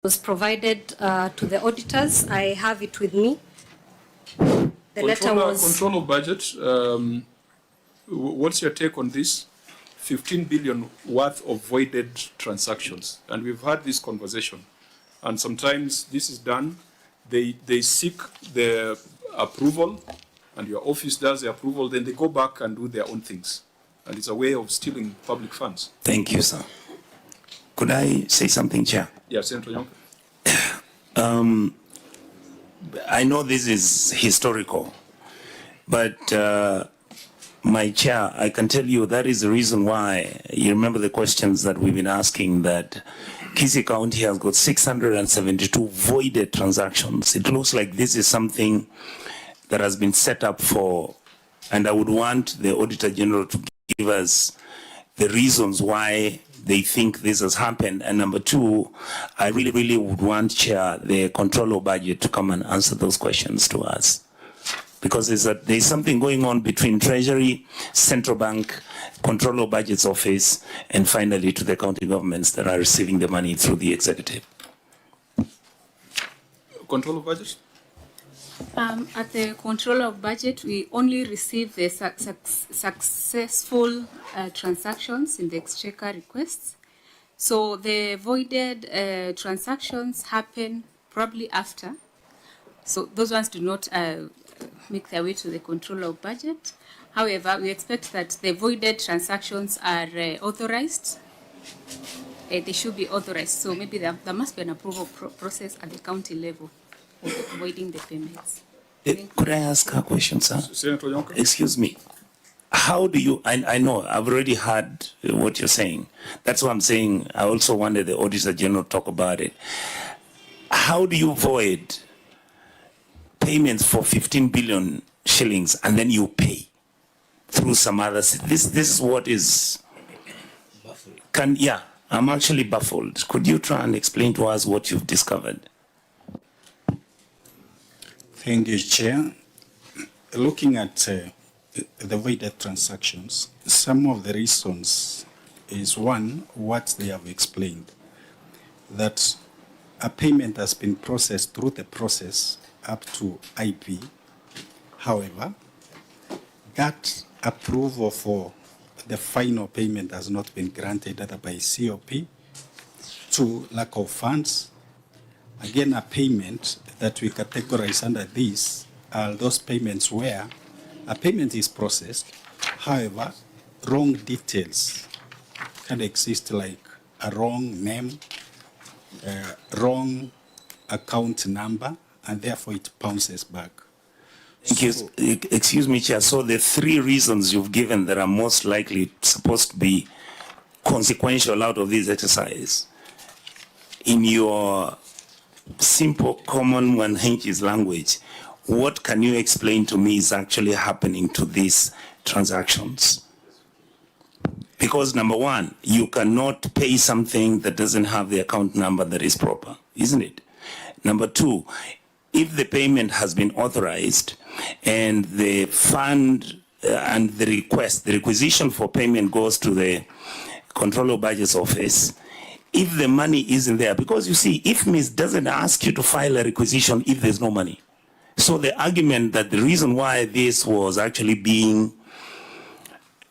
was provided to the auditors. I have it with me. The letter was... Control of budget. What's your take on this? 15 billion worth of voided transactions. And we've had this conversation. And sometimes this is done. They seek the approval, and your office does the approval, then they go back and do their own things. And it's a way of stealing public funds. Thank you, sir. Could I say something, Chair? Yes, Senator Yonke. I know this is historical, but my chair, I can tell you that is the reason why, you remember the questions that we've been asking, that Kisii County has got 672 voided transactions. It looks like this is something that has been set up for, and I would want the Auditor General to give us the reasons why they think this has happened. And number two, I really would want, Chair, the Controller Budget to come and answer those questions to us. Because there's something going on between Treasury, Central Bank, Controller Budget's office, and finally to the county governments that are receiving the money through the executive. Controller Budget? At the Controller of Budget, we only receive the successful transactions in the exchequer requests. So the voided transactions happen probably after. So those ones do not make their way to the Controller of Budget. However, we expect that the voided transactions are authorized. They should be authorized. So maybe there must be an approval process at the county level of voiding the payments. Could I ask a question, sir? Senator Yonke? Excuse me. How do you, I know, I've already heard what you're saying. That's what I'm saying. I also wanted the Auditor General to talk about it. How do you void payments for 15 billion shillings and then you pay through some others? This is what is... Yeah, I'm actually baffled. Could you try and explain to us what you've discovered? Thank you, Chair. Looking at the voided transactions, some of the reasons is one, what they have explained, that a payment has been processed through the process up to IP. However, that approval for the final payment has not been granted either by COP, to lack of funds. Again, a payment that we categorize under this are those payments where a payment is processed, however, wrong details can exist, like a wrong name, wrong account number, and therefore it bounces back. Thank you. Excuse me, Chair. So the three reasons you've given that are most likely supposed to be consequential out of this exercise, in your simple, common one Hench's language, what can you explain to me is actually happening to these transactions? Because number one, you cannot pay something that doesn't have the account number that is proper, isn't it? Number two, if the payment has been authorized and the fund and the requisition for payment goes to the Controller of Budget's office, if the money isn't there, because you see, if IFMIS doesn't ask you to file a requisition if there's no money. So the argument that the reason why this was actually being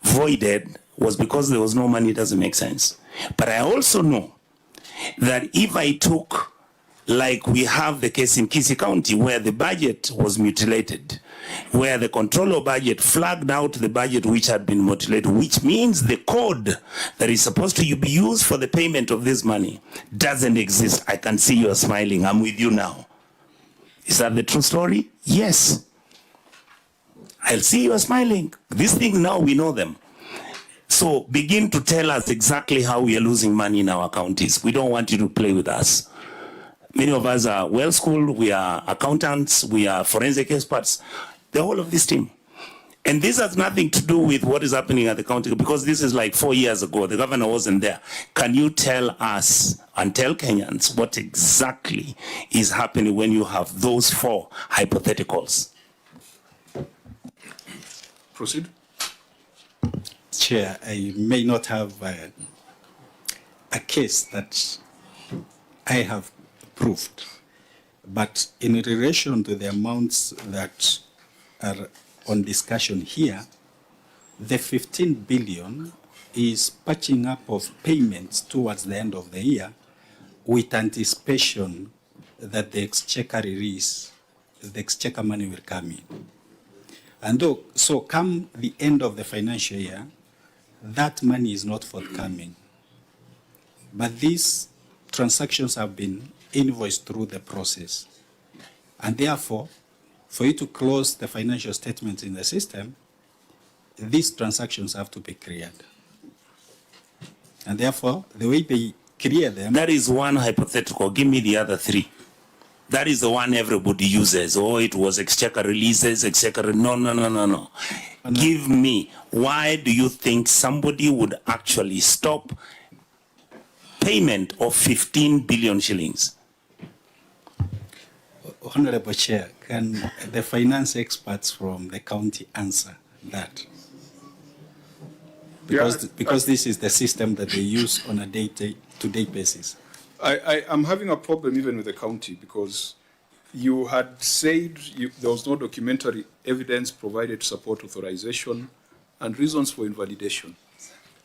voided was because there was no money doesn't make sense. But I also know that if I took, like we have the case in Kisii County where the budget was mutilated, where the Controller Budget flagged out the budget which had been mutilated, which means the code that is supposed to be used for the payment of this money doesn't exist. I can see you are smiling. I'm with you now. Is that the true story? Yes. I'll see you are smiling. These things now we know them. So begin to tell us exactly how we are losing money in our counties. We don't want you to play with us. Many of us are well-schooled, we are accountants, we are forensic experts, the whole of this team. And this has nothing to do with what is happening at the county, because this is like 4 years ago, the governor wasn't there. Can you tell us and tell Kenyans what exactly is happening when you have those four hypotheticals? Proceed. Chair, I may not have a case that I have approved. But in relation to the amounts that are on discussion here, the 15 billion is patching up of payments towards the end of the year with anticipation that the exchequer release, the exchequer money will come in. And so come the end of the financial year, that money is not forthcoming. But these transactions have been invoiced through the process. And therefore, for you to close the financial statements in the system, these transactions have to be cleared. And therefore, the way they clear them... That is one hypothetical. Give me the other three. That is the one everybody uses. Oh, it was exchequer releases, exchequer... No. Give me, why do you think somebody would actually stop payment of 15 billion shillings? Honorable Chair, can the finance experts from the county answer that? Because this is the system that they use on a day-to-day basis. I am having a problem even with the county because you had said there was no documentary evidence provided to support authorization and reasons for invalidation.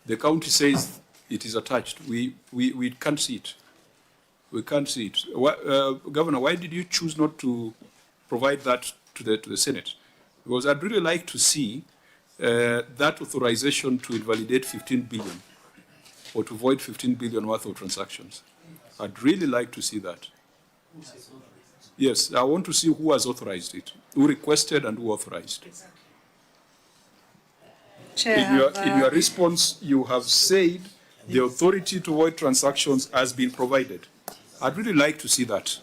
The county says it is attached. We can't see it. We can't see it. Governor, why did you choose not to provide that to the Senate? Because I'd really like to see that authorization to invalidate 15 billion or to void 15 billion worth of transactions. I'd really like to see that. Yes, I want to see who has authorized it, who requested and who authorized. Chair, In your response, you have said the authority to void transactions has been provided. I'd really like to see that.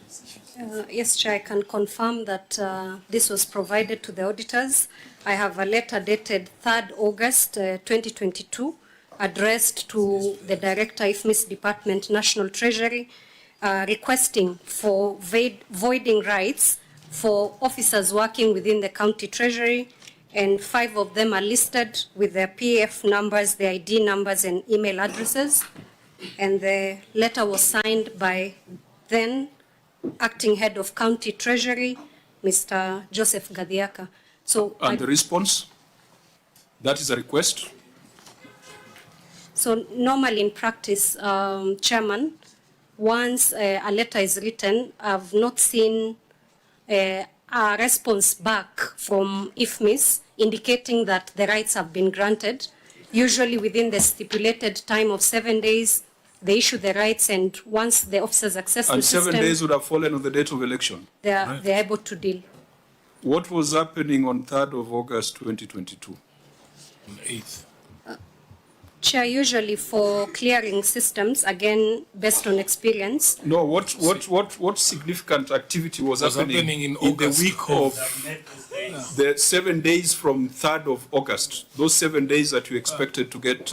Yes, Chair, I can confirm that this was provided to the auditors. I have a letter dated 3rd August 2022 addressed to the Director, IFMIS Department, National Treasury, requesting for voiding rights for officers working within the county treasury, and 5 of them are listed with their PF numbers, their ID numbers, and email addresses. And the letter was signed by then Acting Head of County Treasury, Mr. Joseph Gadhiaka. So, and the response? That is a request? So normally in practice, Chairman, once a letter is written, I've not seen a response back from IFMIS indicating that the rights have been granted. Usually within the stipulated time of 7 days, they issue the rights, and once the officers access the system... And 7 days would have fallen on the date of election? They're able to deal. What was happening on 3rd of August 2022? On the 8th. Chair, usually for clearing systems, again, based on experience... No, what significant activity was happening in the week of the 7 days from 3rd of August? Those 7 days that you expected to get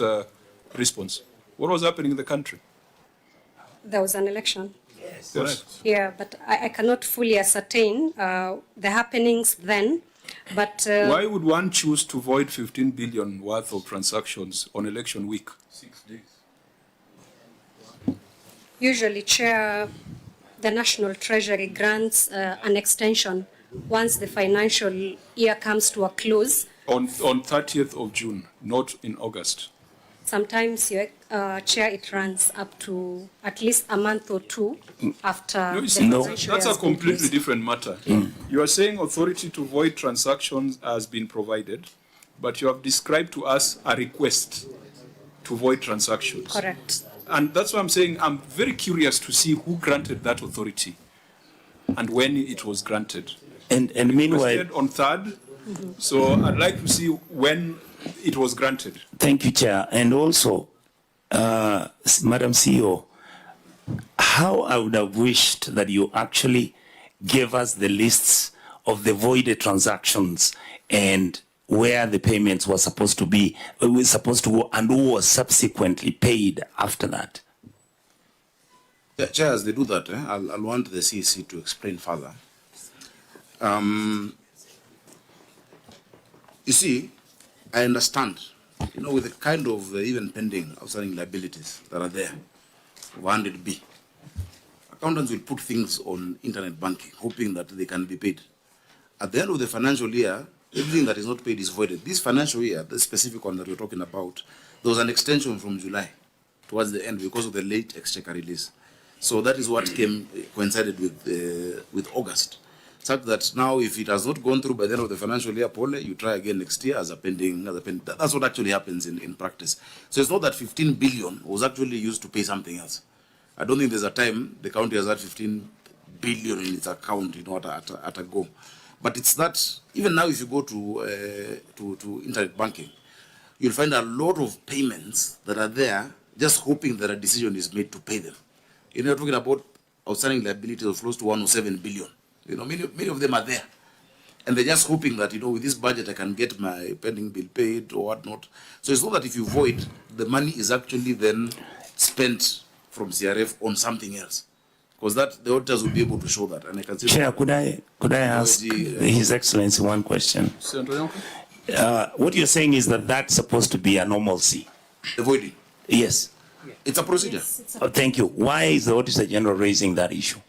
response. What was happening in the country? There was an election. Yes. Yeah, but I cannot fully ascertain the happenings then, but... Why would one choose to void 15 billion worth of transactions on election week? 6 days. Usually, Chair, the National Treasury grants an extension once the financial year comes to a close. On 30th of June, not in August. Sometimes, Chair, it runs up to at least a month or two after the financial that's year a completely different matter. You are saying authority to void transactions has been provided, but you have described to us a request to void transactions. Correct. And that's why I'm saying I'm very curious to see who granted that authority and when it was granted. And meanwhile... on 3rd, so I'd like to see when it was granted. Thank you, Chair. And also, Madam CEO, how I would have wished that you actually gave us the lists of the voided transactions and where the payments were supposed to be, go, and who was subsequently paid after that. Yeah, Chair, as they do that, I'll want the CEC to explain further. You see, I understand, with the kind of even pending outstanding liabilities that are there, of 100B, accountants will put things on internet banking, hoping that they can be paid. At the end of the financial year, everything that is not paid is voided. This financial year, the specific one that we're talking about, there was an extension from July towards the end because of the late exchequer release. So that is what coincided with August. Such that now, if it has not gone through by the end of the financial year, Paul, you try again next year as a pending. That's what actually happens in practice. So it's not that 15 billion was actually used to pay something else. I don't think there's a time the county has had 15 billion in its account, at a go. But it's that even now, if you go to internet banking, you'll find a lot of payments that are there, just hoping that a decision is made to pay them. You're talking about outstanding liabilities of close to 107 billion. Many of them are there. And they're just hoping that, with this budget I can get my pending bill paid or whatnot. So it's not that if you void, the money is actually then spent from CRF on something else. Because that the auditors will be able to show that. And I can say, Chair, could I ask His Excellency one question? What you're saying is that that's supposed to be a normalcy. the voiding. Yes. It's a procedure. Thank you. Why is the Auditor General raising that issue?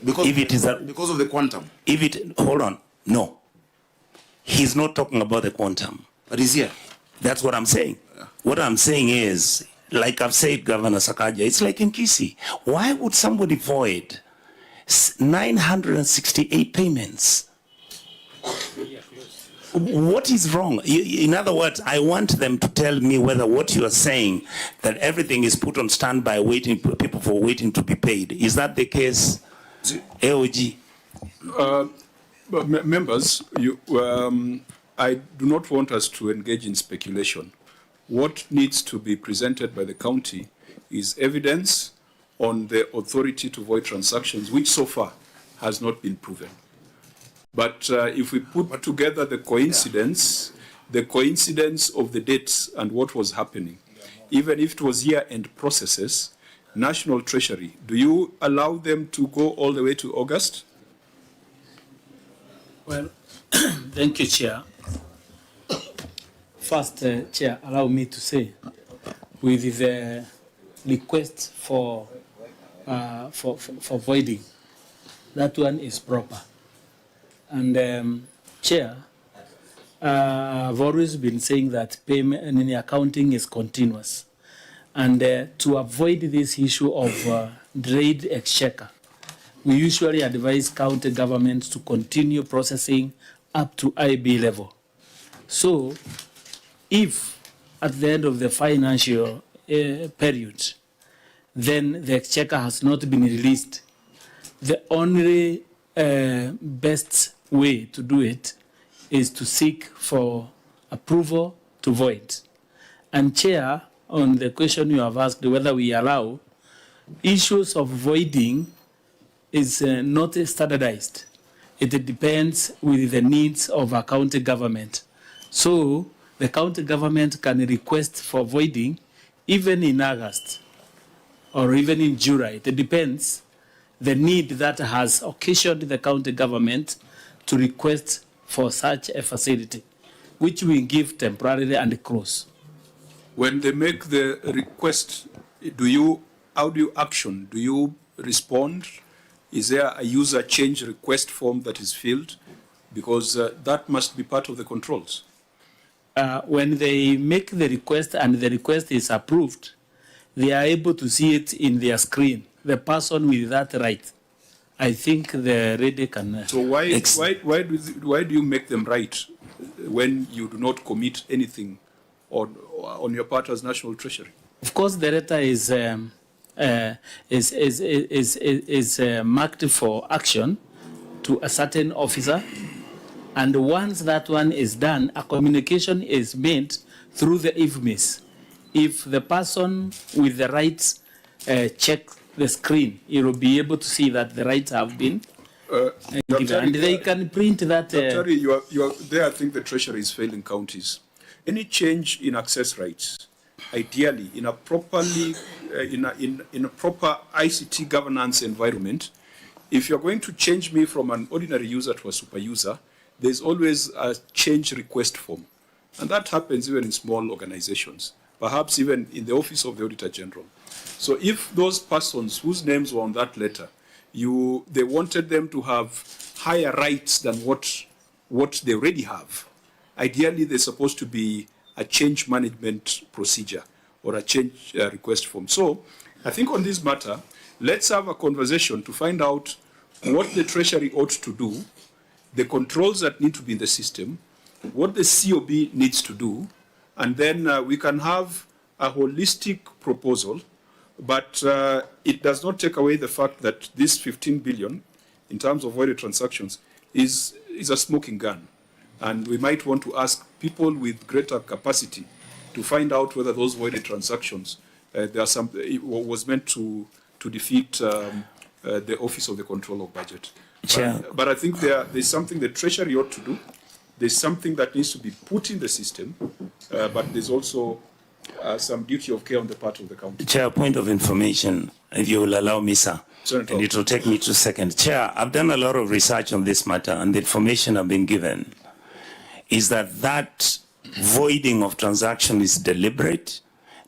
Because, If it is because of the quantum. Hold on. No. He's not talking about the quantum. But it's here. That's what I'm saying. What I'm saying is, like I've said, Governor Sakaja, it's like in Kisii. Why would somebody void 968 payments? What is wrong? In other words, I want them to tell me whether what you are saying, that everything is put on standby, waiting to be paid. Is that the case, AOG? Members, I do not want us to engage in speculation. What needs to be presented by the county is evidence on the authority to void transactions, which so far has not been proven. But if we put together the coincidence of the dates and what was happening, even if it was year-end processes, National Treasury, do you allow them to go all the way to August? Well, thank you, Chair. First, Chair, allow me to say, with the request for voiding, that one is proper. And Chair, I've always been saying that payment in accounting is continuous. And to avoid this issue of delayed exchequer, we usually advise county governments to continue processing up to IB level. So, if at the end of the financial period, then the exchequer has not been released, the only best way to do it is to seek for approval to void. And Chair, on the question you have asked whether we allow, issues of voiding is not standardized. It depends with the needs of a county government. So the county government can request for voiding even in August or even in July. It depends the need that has occasioned the county government to request for such a facility, which we give temporarily and close. When they make the request, how do you action? Do you respond? Is there a user change request form that is filled? Because that must be part of the controls. When they make the request and the request is approved, they are able to see it in their screen, the person with that right. I think the reader can... So why do you make them right when you do not commit anything on your part as National Treasury? Of course, the letter is marked for action to a certain officer, and once that one is done, a communication is made through the IFMIS. If the person with the rights check the screen, you will be able to see that the rights have been given, and they can print that. Dr. You are there. I think the Treasury is failing counties. Any change in access rights, ideally in a properly in a proper ICT governance environment, if you're going to change me from an ordinary user to a super user, there's always a change request form, and that happens even in small organizations. perhaps even in the office of the Auditor General. So if those persons whose names were on that letter, they wanted them to have higher rights than what they already have, ideally there's supposed to be a change management procedure or a change request form. So I think on this matter, let's have a conversation to find out what the Treasury ought to do, the controls that need to be in the system, what the COB needs to do, and then we can have a holistic proposal, but it does not take away the fact that this 15 billion, in terms of voided transactions, is a smoking gun. And we might want to ask people with greater capacity to find out whether those voided transactions it was meant to defeat the Office of the Control of Budget. But I think there's something the Treasury ought to do. There's something that needs to be put in the system, but there's also some duty of care on the part of the county. Chair, point of information, if you will allow me, sir. Senator. And it will take me 2 seconds. Chair, I've done a lot of research on this matter, and the information I've been given is that voiding of transaction is deliberate.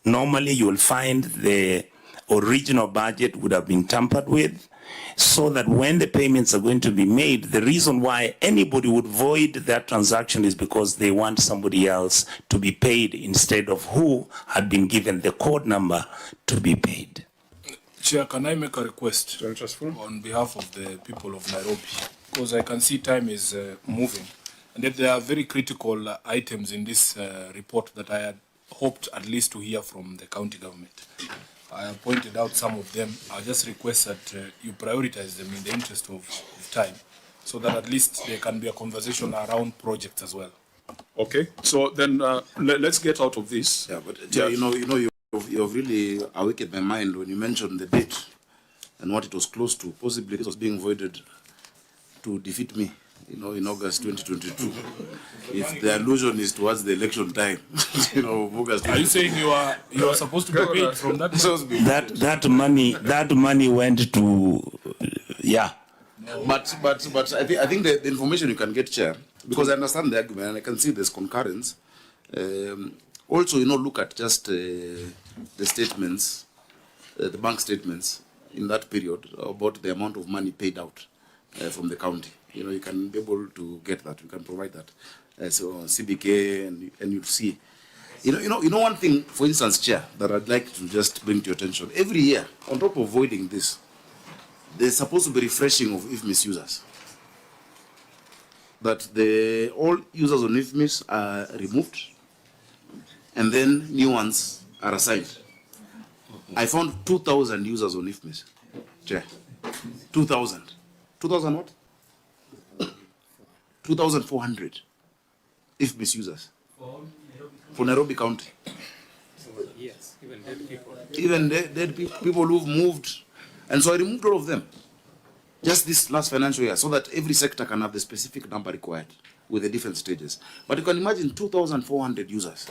Normally, you will find the original budget would have been tampered with, so that when the payments are going to be made, the reason why anybody would void that transaction is because they want somebody else to be paid instead of who had been given the code number to be paid. Chair, can I make a request on behalf of the people of Nairobi? Because I can see time is moving, and that there are very critical items in this report that I had hoped at least to hear from the county government. I have pointed out some of them. I just request that you prioritize them in the interest of time, so that at least there can be a conversation around projects as well. Okay, so then let's get out of this. Yeah, but you've really awakened my mind when you mentioned the date and what it was close to. Possibly it was being voided to defeat me, in August 2022. If the allusion is towards the election time, August. Are you saying you are supposed to be paid from that? That money went to, yeah. But I think the information you can get, Chair, because I understand the argument and I can see there's concurrence. Also, look at just the statements, the bank statements in that period about the amount of money paid out from the county. You can be able to get that. We can provide that. So CBK and you'll see. One thing, for instance, Chair, that I'd like to just bring to your attention. Every year, on top of voiding this, there's supposed to be refreshing of IFMIS users. That all users on IFMIS are removed, and then new ones are assigned. I found 2,000 users on IFMIS. Chair, 2,000. 2,000 what? 2,400 IFMIS users for Nairobi County. Yes, even dead people. Even dead people who've moved. And so I removed all of them just this last financial year so that every sector can have the specific number required with the different stages. But you can imagine 2,400 users.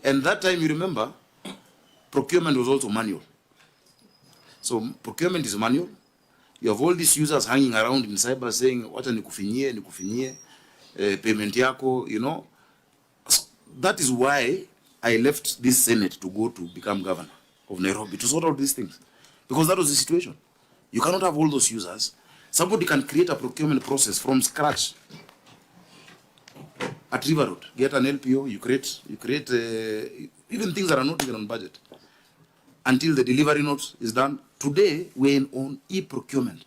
And that time, you remember, procurement was also manual. So procurement is manual. You have all these users hanging around in cyber saying, wacha nikufinyie, payment yako, That is why I left this Senate to go to become governor of Nairobi, to sort out these things. Because that was the situation. You cannot have all those users. Somebody can create a procurement process from scratch. At River Road, get an LPO, you create even things that are not even on budget. Until the delivery note is done. Today, we're on e-procurement.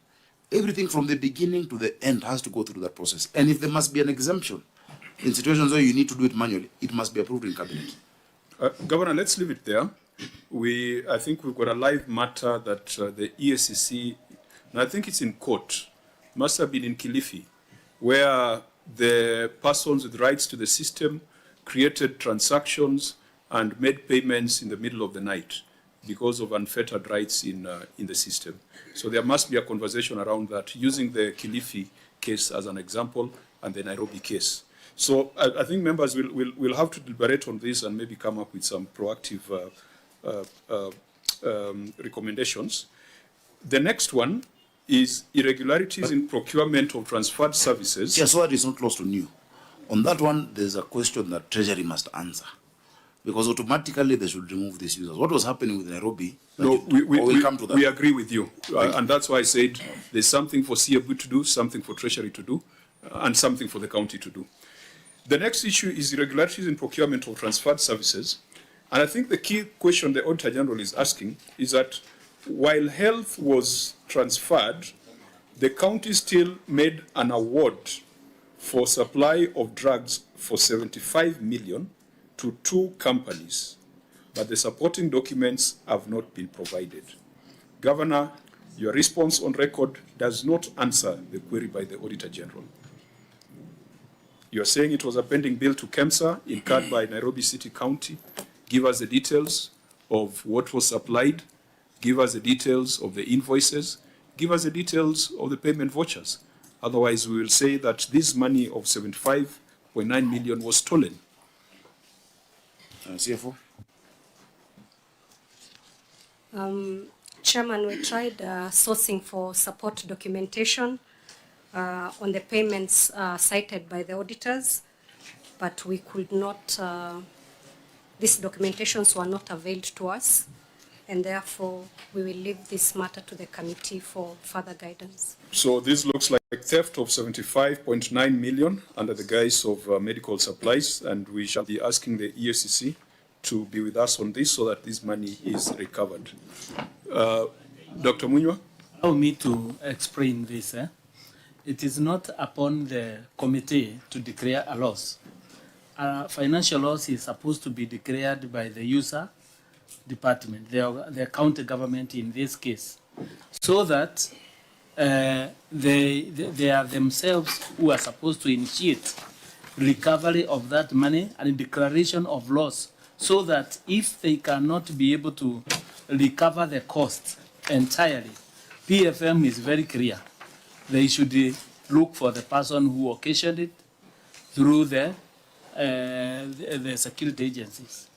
Everything from the beginning to the end has to go through that process. And if there must be an exemption, in situations where you need to do it manually, it must be approved in cabinet. Governor, let's leave it there. I think we've got a live matter that the ESCC, and I think it's in court, must have been in Kilifi, where the persons with rights to the system created transactions and made payments in the middle of the night because of unfettered rights in the system. So there must be a conversation around that, using the Kilifi case as an example and the Nairobi case. So I think members will have to deliberate on this and maybe come up with some proactive recommendations. The next one is irregularities in procurement of transferred services. Yes, so that is not lost on you. On that one, there's a question that Treasury must answer. because automatically they should remove these users. What was happening with Nairobi? No, we'll come to that. we agree with you. And that's why I said there's something for CFB to do, something for Treasury to do, and something for the county to do. The next issue is irregularities in procurement of transferred services. And I think the key question the Auditor General is asking is that while health was transferred, the county still made an award for supply of drugs for 75 million to 2 companies, but the supporting documents have not been provided. Governor, your response on record does not answer the query by the Auditor General. You are saying it was a pending bill to KEMSA incurred by Nairobi City County. Give us the details of what was supplied. Give us the details of the invoices. Give us the details of the payment vouchers. Otherwise, we will say that this money of 75.9 million was stolen. CFO? Chairman, we tried sourcing for support documentation on the payments cited by the auditors, but we could not, these documentations were not availed to us, and therefore we will leave this matter to the committee for further guidance. So this looks like theft of 75.9 million under the guise of medical supplies, and we shall be asking the EACC to be with us on this so that this money is recovered. Dr. Munywa? Allow me to explain this. It is not upon the committee to declare a loss. Financial loss is supposed to be declared by the user department, the county government in this case, so that they are themselves who are supposed to initiate recovery of that money and declaration of loss, so that if they cannot be able to recover the cost entirely, PFM is very clear. They should look for the person who occasioned it through the security agencies.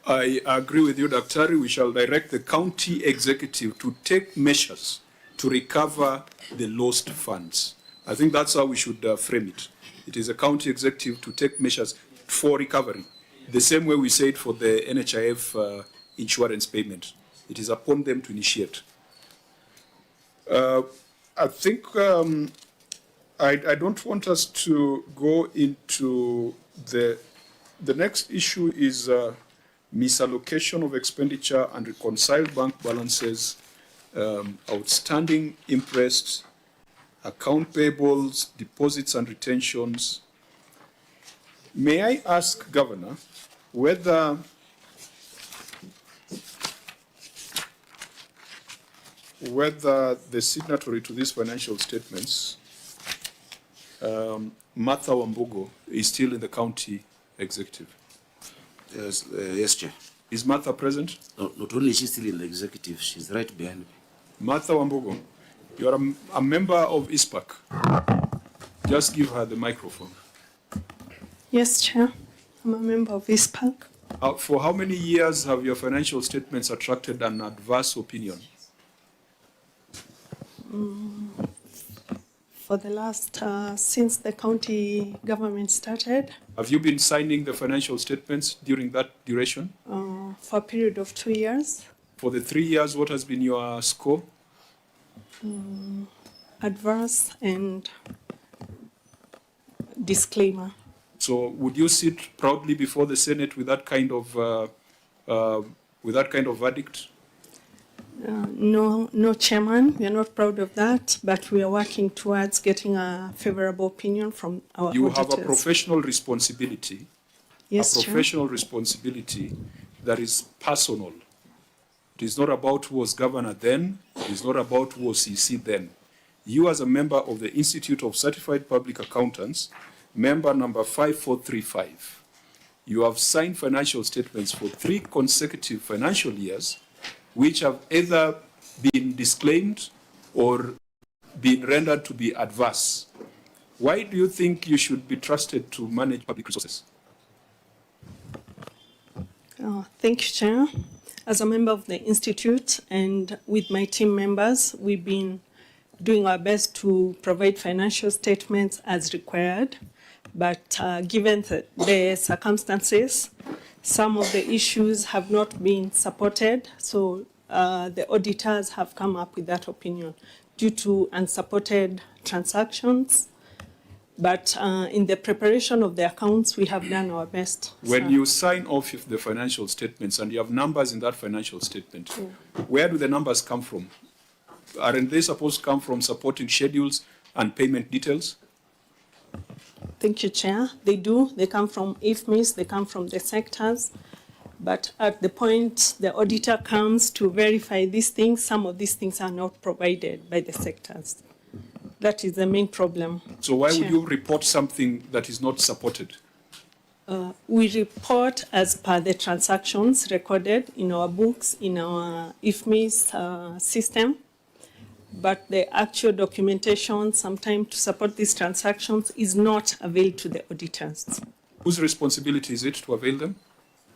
I agree with you, Dr. We shall direct the county executive to take measures to recover the lost funds. I think that's how we should frame it. It is a county executive to take measures for recovery. The same way we said for the NHIF insurance payment. It is upon them to initiate. I think I don't want us to go into the next issue is misallocation of expenditure and reconciled bank balances, outstanding interest, account payables, deposits and retentions. May I ask, Governor, whether the signatory to these financial statements, Martha Wambugo, is still in the county executive? Yes, yes, Chair. Is Martha present? No, not only is she still in the executive, she's right behind me. Martha Wambugo, you are a member of ISPAC. Just give her the microphone. Yes, Chair. I'm a member of ISPAC. For how many years have your financial statements attracted an adverse opinion? For the last, since the county government started. Have you been signing the financial statements during that duration? For a period of 2 years. For the 3 years, what has been your score? Adverse and disclaimer. So would you sit proudly before the Senate with that kind of verdict? No, Chairman, we are not proud of that, but we are working towards getting a favorable opinion from our auditors. Have a professional responsibility. Yes, a professional responsibility that is personal. It is not about who was governor then. It is not about who was CC then. You, as a member of the Institute of Certified Public Accountants, member number 5435, you have signed financial statements for 3 consecutive financial years, which have either been disclaimed or been rendered to be adverse. Why do you think you should be trusted to manage public resources? Thank you, Chair. As a member of the Institute and with my team members, we've been doing our best to provide financial statements as required. But given the circumstances, some of the issues have not been supported, so the auditors have come up with that opinion due to unsupported transactions. But in the preparation of the accounts, we have done our best. When you sign off the financial statements and you have numbers in that financial statement, where do the numbers come from? Aren't they supposed to come from supporting schedules and payment details? Thank you, Chair. They do. They come from IFMIS, they come from the sectors. But at the point the auditor comes to verify these things, some of these things are not provided by the sectors. That is the main problem. So why would Chair. you report something that is not supported? We report as per the transactions recorded in our books, in our IFMIS system. But the actual documentation, sometimes to support these transactions, is not availed to the auditors. Whose responsibility is it to avail them?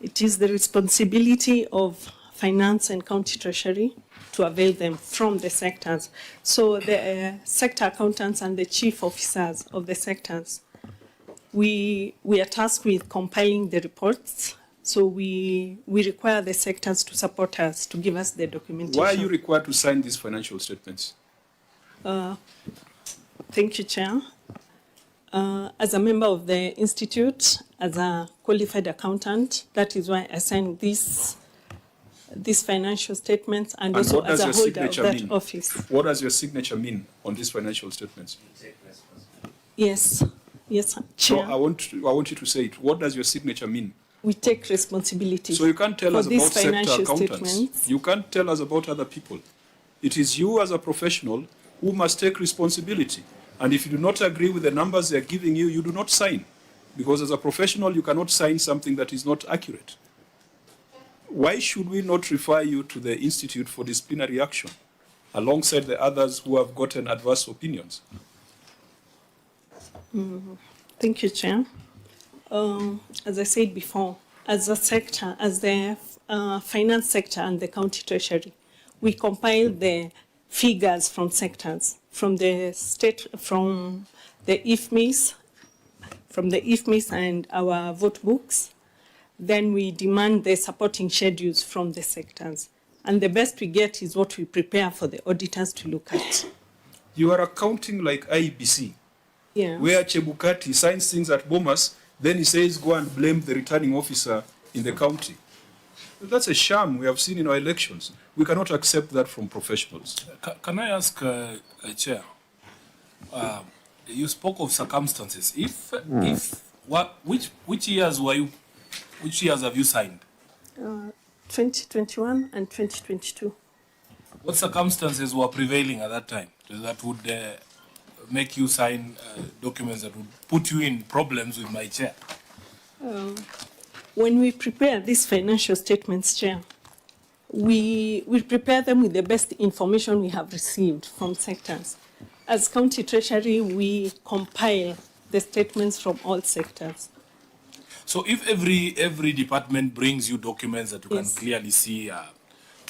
It is the responsibility of Finance and County Treasury to avail them from the sectors. So the sector accountants and the chief officers of the sectors, we are tasked with compiling the reports. So we require the sectors to support us, to give us the documentation. Why are you required to sign these financial statements? Thank you, Chair. As a member of the Institute, as a qualified accountant, that is why I signed these financial statements and also what as does a your holder of signature that mean? office. What does your signature mean on these financial statements? Yes, yes, So Chair. I want you to say it. What does your signature mean? We take responsibility. So you can't tell for us these about sector financial accountants. statements. You can't tell us about other people. It is you as a professional who must take responsibility. And if you do not agree with the numbers they are giving you, you do not sign. Because as a professional, you cannot sign something that is not accurate. Why should we not refer you to the Institute for Disciplinary Action alongside the others who have gotten adverse opinions? Thank you, Chair. As I said before, as a sector, as the finance sector and the county treasury, we compile the figures from sectors, from the state, from the IFMIS, and our vote books. Then we demand the supporting schedules from the sectors. And the best we get is what we prepare for the auditors to look at. You are accounting like IEBC, Yeah. where Chebukati signs things at Bomas, then he says go and blame the returning officer in the county. That's a sham we have seen in our elections. We cannot accept that from professionals. Can I ask, Chair? You spoke of circumstances. Which years have you signed? 2021 and 2022. What circumstances were prevailing at that time that would make you sign documents that would put you in problems with my chair? When we prepare these financial statements, Chair, we prepare them with the best information we have received from sectors. As County Treasury, we compile the statements from all sectors. So if every department brings you documents that you Yes. can clearly see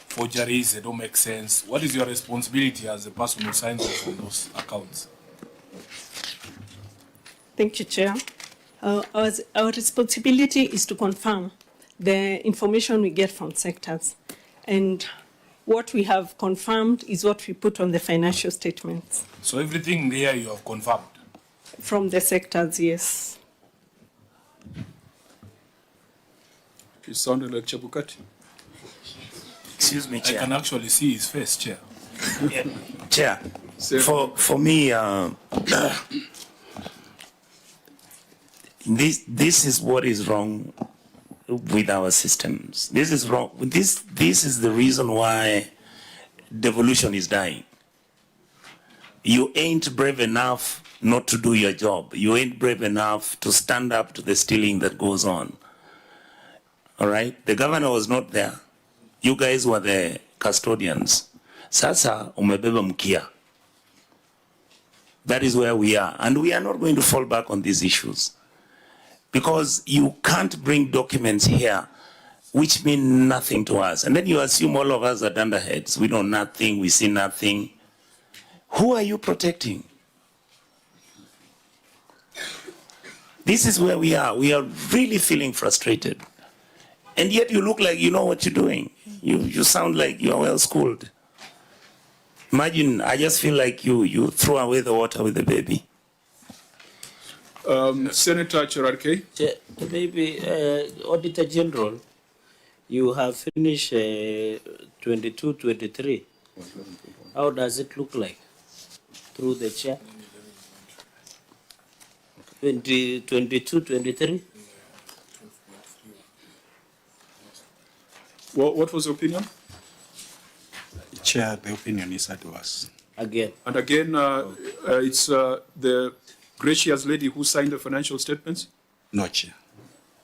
forgeries, they don't make sense, what is your responsibility as the person who signs off on those accounts? Thank you, Chair. Our responsibility is to confirm the information we get from sectors. And what we have confirmed is what we put on the financial statements. So everything there you have confirmed? From the sectors, yes. You sounded like Chebukati. Excuse me, I Chair. can actually see his face, Chair. Yeah. Chair, Sir. for me, this is what is wrong with our systems. This is wrong. This is the reason why devolution is dying. You ain't brave enough not to do your job. You ain't brave enough to stand up to the stealing that goes on. All right? The governor was not there. You guys were the custodians. Sasa umebeba mkia. That is where we are. And we are not going to fall back on these issues. Because you can't bring documents here which mean nothing to us. And then you assume all of us are dunderheads. We know nothing, we see nothing. Who are you protecting? This is where we are. We are really feeling frustrated. And yet you look like you know what you're doing. You sound like you are well schooled. Imagine, I just feel like you throw away the water with the baby. Senator Cherarke. Maybe, Auditor General, you have finished 22, 23. How does it look like through the chair? 22, 23? What was your opinion? Chair, the opinion is adverse. Again. And again, it's the gracious lady who signed the financial statements. No, Chair.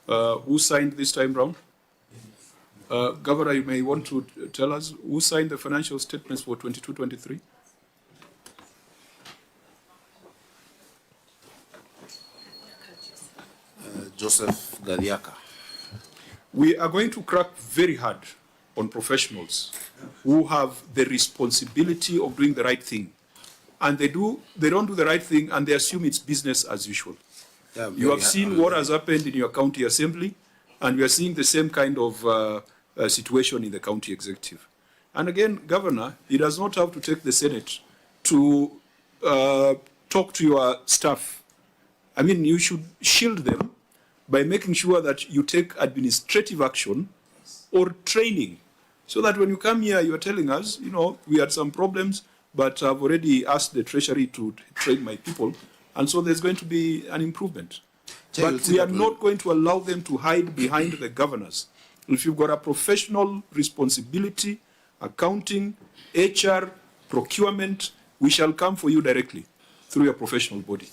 Who signed this time round? Governor, you may want to tell us who signed the financial statements for 22-23? Joseph Gadiaka. We are going to crack very hard on professionals who have the responsibility of doing the right thing. And they don't do the right thing and they assume it's business as usual. Yeah, You have seen what has happened in your county assembly, and we are seeing the same kind of situation in the county executive. And again, Governor, he does not have to take the Senate to talk to your staff. I mean, you should shield them by making sure that you take administrative action or training, so that when you come here, you are telling us, you know, we had some problems, but I've already asked the Treasury to train my people, and so there's going to be an improvement. But we are not going to allow them to hide behind the governors. If you've got a professional responsibility, accounting, HR, procurement, we shall come for you directly through your professional body.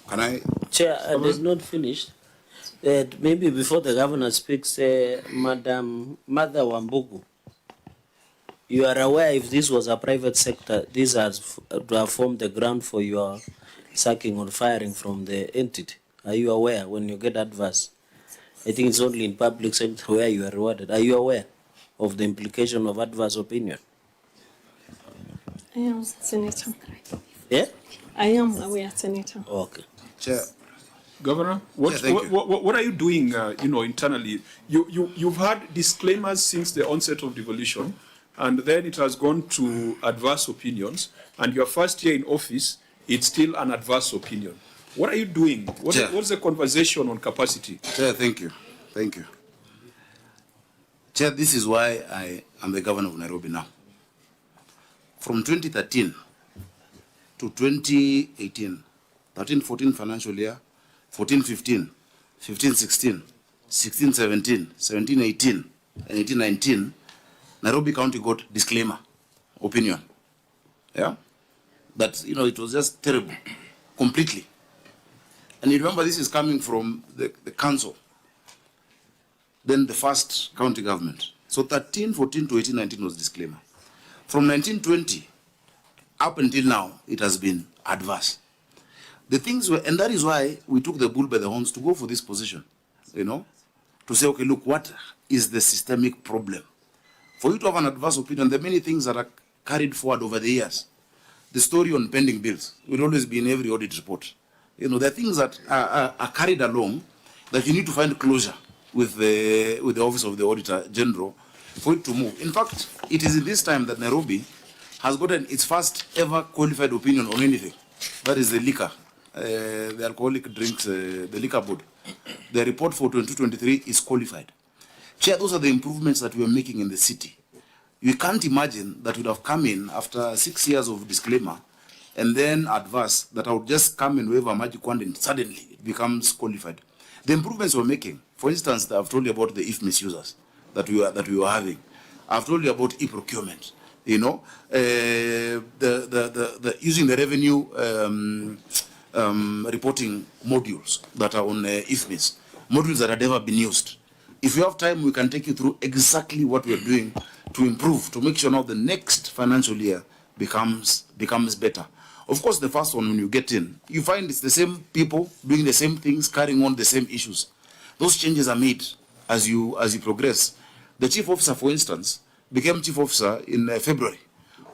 Can I? Chair, it is not finished. Maybe before the governor speaks, Madam Mother Wambugu, you are aware if this was a private sector, this has to have formed the ground for your sacking or firing from the entity. Are you aware when you get adverse? I think it's only in public sector where you are rewarded. Are you aware of the implication of adverse opinion? I am, Senator. Yeah? I am aware, Senator. Okay. Chair. Governor, what are you doing, internally? You've had disclaimers since the onset of devolution, and then it has gone to adverse opinions, and your first year in office, it's still an adverse opinion. What are you doing? What's the conversation on capacity? Chair, thank you. Thank you. Chair, this is why I am the governor of Nairobi now. From 2013 to 2018, 13-14 financial year, 14-15, 15-16, 16-17, 17-18, and 18-19, Nairobi County got disclaimer, opinion. Yeah? That, it was just terrible, completely. And you remember this is coming from the council, then the first county government. So 13-14 to 18-19 was disclaimer. From 1920 up until now, it has been adverse. The things were, and that is why we took the bull by the horns to go for this position, to say, okay, look, what is the systemic problem? For you to have an adverse opinion, there are many things that are carried forward over the years. The story on pending bills will always be in every audit report. There are things that are carried along that you need to find closure with the Office of the Auditor General for it to move. In fact, it is in this time that Nairobi has gotten its first ever qualified opinion on anything. That is the liquor, the alcoholic drinks, the liquor board. The report for 2023 is qualified. Chair, those are the improvements that we are making in the city. You can't imagine that would have come in after 6 years of disclaimer and then adverse, that I would just come and wave a magic wand and suddenly it becomes qualified. The improvements we're making, for instance, I've told you about the if misusers that we were having. I've told you about e-procurement. The using the revenue reporting modules that are on IFMIS, modules that have never been used. If you have time, we can take you through exactly what we're doing to improve, to make sure now the next financial year becomes better. Of course, the first one, when you get in, you find it's the same people doing the same things, carrying on the same issues. Those changes are made as you progress. The chief officer, for instance, became chief officer in February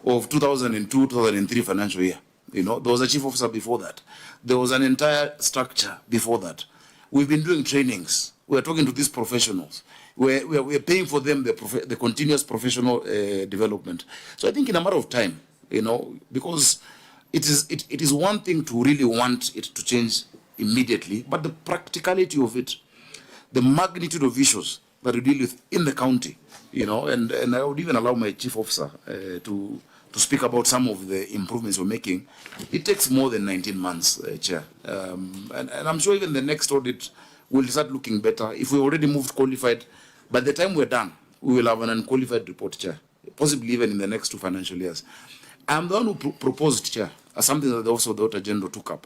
of 2002-2003 financial year. There was a chief officer before that. There was an entire structure before that. We've been doing trainings We are talking to these professionals. We're paying for them the continuous professional development. So I think in a matter of time, because it is one thing to really want it to change immediately, but the practicality of it, the magnitude of issues that we deal with in the county, and I would even allow my chief officer to speak about some of the improvements we're making. It takes more than 19 months, Chair. And I'm sure even the next audit will start looking better. If we already moved qualified, by the time we're done, we will have an unqualified report, Chair, possibly even in the next 2 financial years. I'm the one who proposed, Chair, as something that also the Auditor General took up,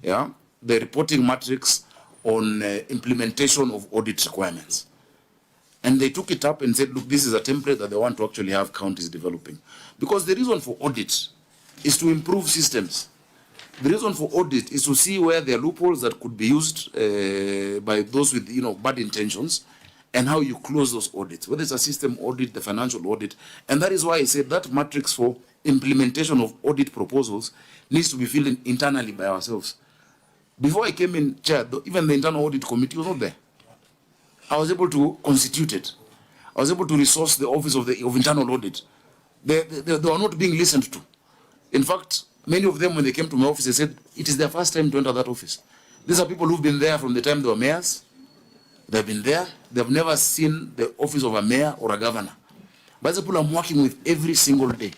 the reporting matrix on implementation of audit requirements. And they took it up and said, look, this is a template that they want to actually have counties developing. Because the reason for audit is to improve systems. The reason for audit is to see where there are loopholes that could be used by those with bad intentions, and how you close those audits, whether it's a system audit, the financial audit. And that is why I said that matrix for implementation of audit proposals needs to be filled in internally by ourselves. Before I came in, Chair, even the internal audit committee was not there. I was able to constitute it. I was able to resource the office of internal audit. They were not being listened to. In fact, many of them, when they came to my office, they said it is their first time to enter that office. These are people who've been there from the time they were mayors. They've been there. They've never seen the office of a mayor or a governor. But these people I'm working with every single day.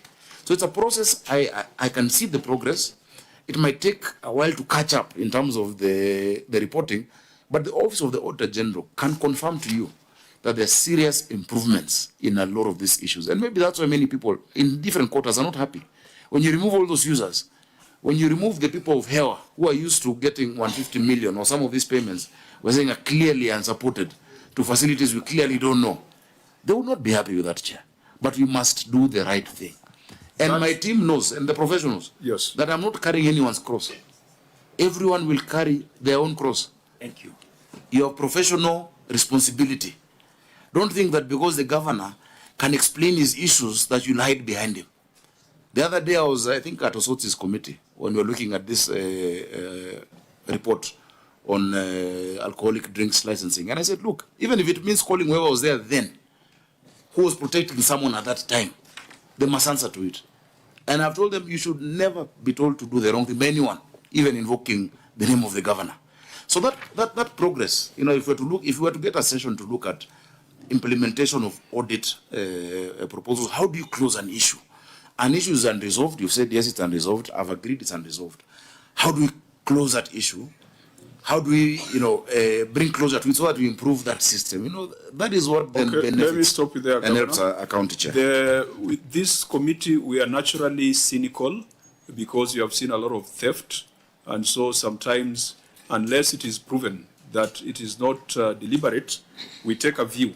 So it's a process. I can see the progress. It might take a while to catch up in terms of the reporting, but the Office of the Auditor General can confirm to you that there are serious improvements in a lot of these issues. And maybe that's why many people in different quarters are not happy. When you remove all those users, when you remove the people of Hewa who are used to getting 150 million or some of these payments, we're saying are clearly unsupported to facilities we clearly don't know, they will not be happy with that, Chair. But we must do the right thing. And my team knows, and the professionals, yes, that I'm not carrying anyone's cross. Everyone will carry their own cross. Thank you. Your professional responsibility. Don't think that because the governor can explain his issues that you'll hide behind him. The other day I was, I think, at Osoti's committee when we were looking at this report on alcoholic drinks licensing. And I said, look, even if it means calling whoever was there then, who was protecting someone at that time, they must answer to it. And I've told them you should never be told to do the wrong thing by anyone, even invoking the name of the governor. So that progress, if we were to get a session to look at implementation of audit proposals, how do you close an issue? An issue is unresolved. You've said yes, it's unresolved. I've agreed it's unresolved. How do we close that issue? How do we, bring closure to it so that we improve that system? That is what then benefits. Let me stop you there, and helps a county chair. With this committee, we are naturally cynical because you have seen a lot of theft. And so sometimes, unless it is proven that it is not deliberate, we take a view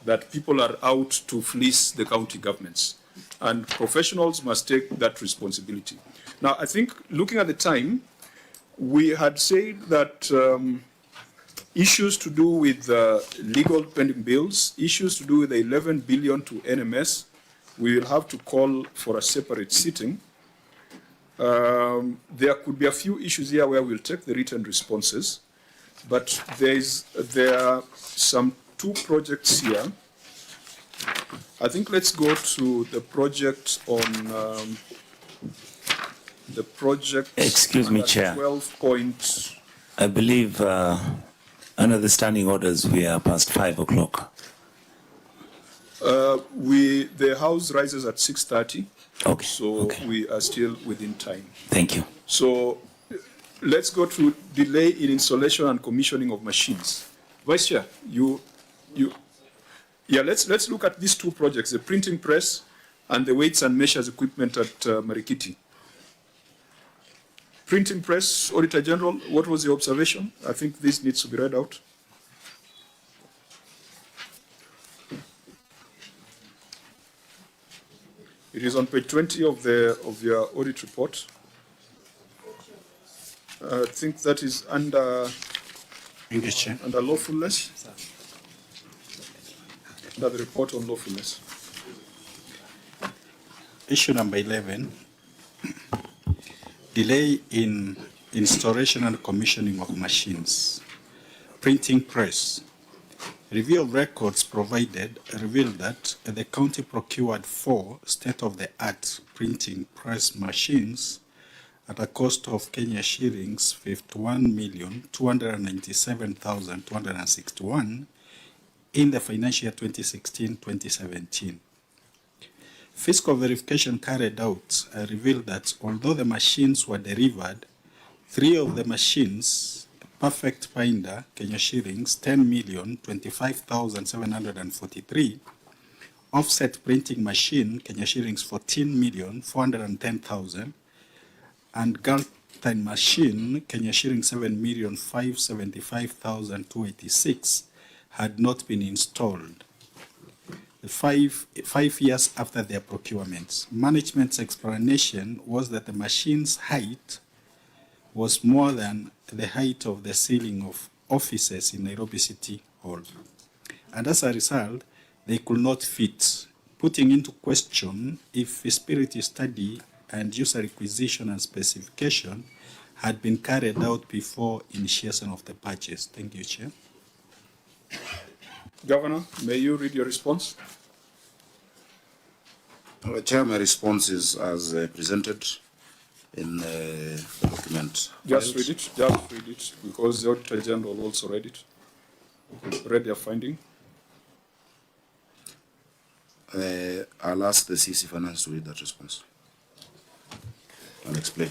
that people are out to fleece the county governments. And professionals must take that responsibility. Now, I think looking at the time, we had said that issues to do with legal pending bills, issues to do with the 11 billion to NMS, we will have to call for a separate sitting. There could be a few issues here where we'll take the written responses, but there are some 2 projects here. I think let's go to the project on the project. Excuse me, Chair. 12 point. I believe under the standing orders we are past 5 o'clock. The House rises at 6:30. Okay. So okay. We are still within time. Thank you. So let's go to delay in installation and commissioning of machines. Vice Chair, let's look at these 2 projects, the printing press and the weights and measures equipment at Marikiti. Printing press, Auditor General, what was your observation? I think this needs to be read out. It is on page 20 of your audit report. I think that is under lawfulness. Under the report on lawfulness. Issue number 11, delay in installation and commissioning of machines, printing press, Review of records provided revealed that the county procured 4 state-of-the-art printing press machines at a cost of Kenya shillings 51,297,261 in the financial year 2016-2017. Fiscal verification carried out revealed that although the machines were delivered, 3 of the machines, Perfect Binder, Kenya shillings 10,025,743, Offset Printing Machine, Kenya shillings 14,410,000, and Galtine Machine, Kenya shillings 7,575,286, had not been installed. 5 years after their procurements. Management's explanation was that the machine's height was more than the height of the ceiling of offices in Nairobi City Hall. And as a result, they could not fit, putting into question if feasibility study and user requisition and specification had been carried out before initiation of the purchase. Thank you, Chair. Governor, may you read your response? Chair, my response is as presented in the document. Just read it, because the Auditor General also read it. Read their finding. I'll ask the CC Finance to read that response and explain.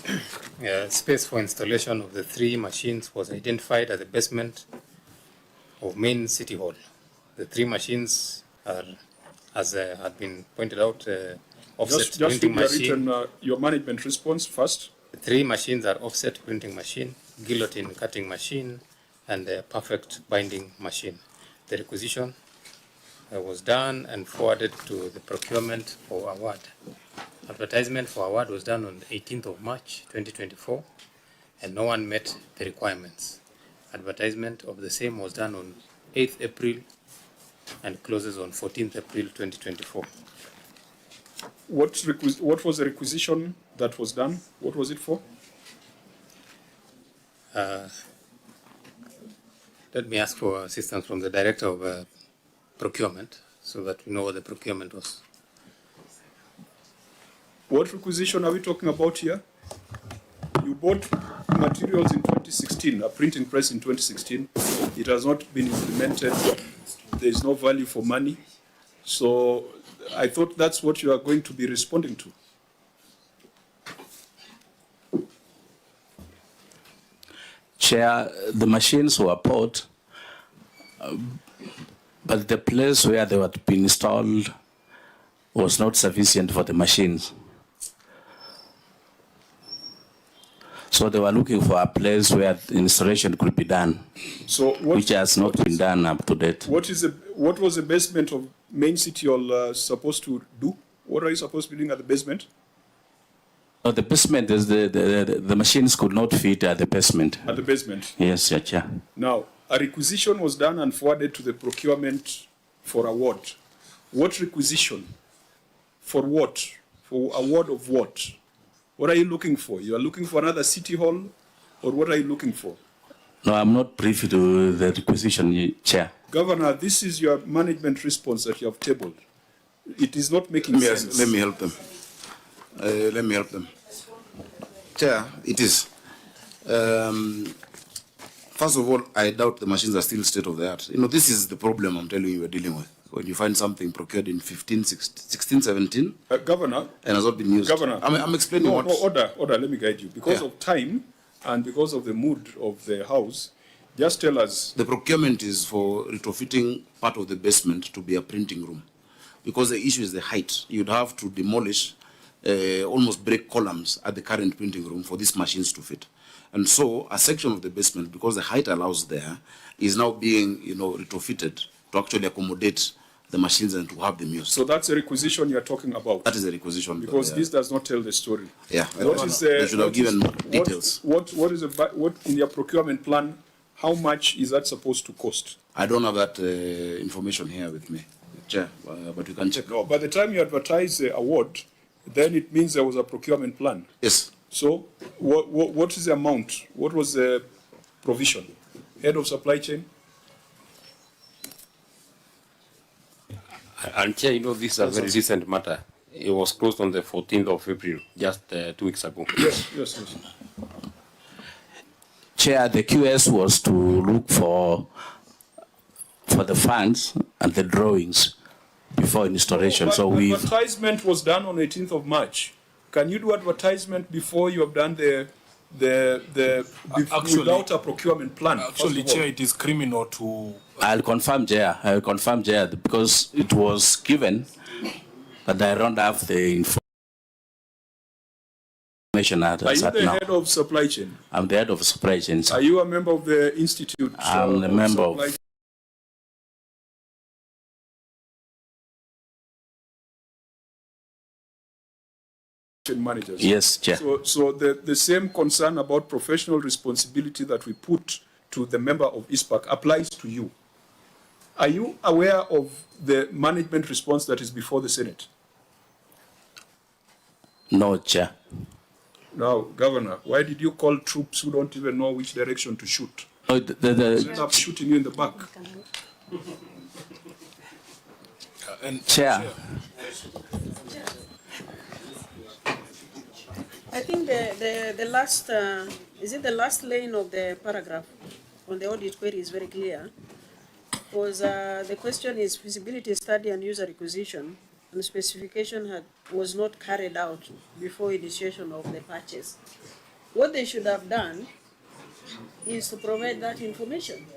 Space for installation of the 3 machines was identified at the basement of main City Hall. The 3 machines are, as had been pointed out, offset Just printing read machine. your management response first. The 3 machines are offset printing machine, guillotine cutting machine, and a perfect binding machine. The requisition was done and forwarded to the procurement for award. Advertisement for award was done on the 18th of March 2024, and no one met the requirements. Advertisement of the same was done on 8th April and closes on 14th April 2024. What was the requisition that was done? What was it for? Let me ask for assistance from the Director of Procurement so that we know what the procurement was. What requisition are we talking about here? You bought materials in 2016, a printing press in 2016. It has not been implemented. There is no value for money. So I thought that's what you are going to be responding to. Chair, the machines were bought, but the place where they were to be installed was not sufficient for the machines. So they were looking for a place where the installation could be done, So which has not been done up to date. what was the basement of main City Hall supposed to do? What are you supposed to be doing at the basement? No, the basement is the machines could not fit at the basement. At the basement. Yes, Your Chair. Now, a requisition was done and forwarded to the procurement for award. What requisition? For what? For award of what? What are you looking for? You are looking for another City Hall, or what are you looking for? No, I'm not privy to the requisition, Chair. Governor, this is your management response that you have tabled. It is not making sense. Let me help them. Let me help them. Chair, it is. First of all, I doubt the machines are still state of the art. You know, this is the problem I'm telling you we're dealing with. When you find something procured in 16, 17, Governor, and has not been used. Governor, I'm explaining what. Order, let me guide you. Because Yeah. of time and because of the mood of the House, just tell us. The procurement is for retrofitting part of the basement to be a printing room. Because the issue is the height. You'd have to demolish, almost break columns at the current printing room for these machines to fit. And so a section of the basement, because the height allows there, is now being, retrofitted to actually accommodate the machines and to have them used. So that's a requisition you are talking about. That is a requisition. Because this does not tell the story. Yeah, What is they should have given details. What is what in your procurement plan? How much is that supposed to cost? I don't have that information here with me, Chair, but you can check. No, by the time you advertise the award, then it means there was a procurement plan. Yes. So what is the amount? What was the provision? Head of supply chain? And Chair, you know, this is a very recent matter. It was closed on the 14th of April, just 2 weeks ago. Yes. Chair, the QS was to look for the funds and the drawings before installation. So we advertisement was done on 18th of March. Can you do advertisement before you have done without a procurement plan? Actually, Chair, it is criminal to. I'll confirm, Chair. Because it was given, but I don't have the information Are you the head of supply chain? I'm the head of supply chain. Are you a member of the institute? I'm a member of. Managers. Yes, Chair. So the same concern about professional responsibility that we put to the member of ISPAC applies to you. Are you aware of the management response that is before the Senate? No, Chair. Now, Governor, why did you call troops who don't even know which direction to shoot? No, End up shooting you in the back. Chair. I think the last, is it the last line of the paragraph on the audit query is very clear. Because the question is feasibility study and user requisition, and specification was not carried out before initiation of the purchase. What they should have done is to provide that information,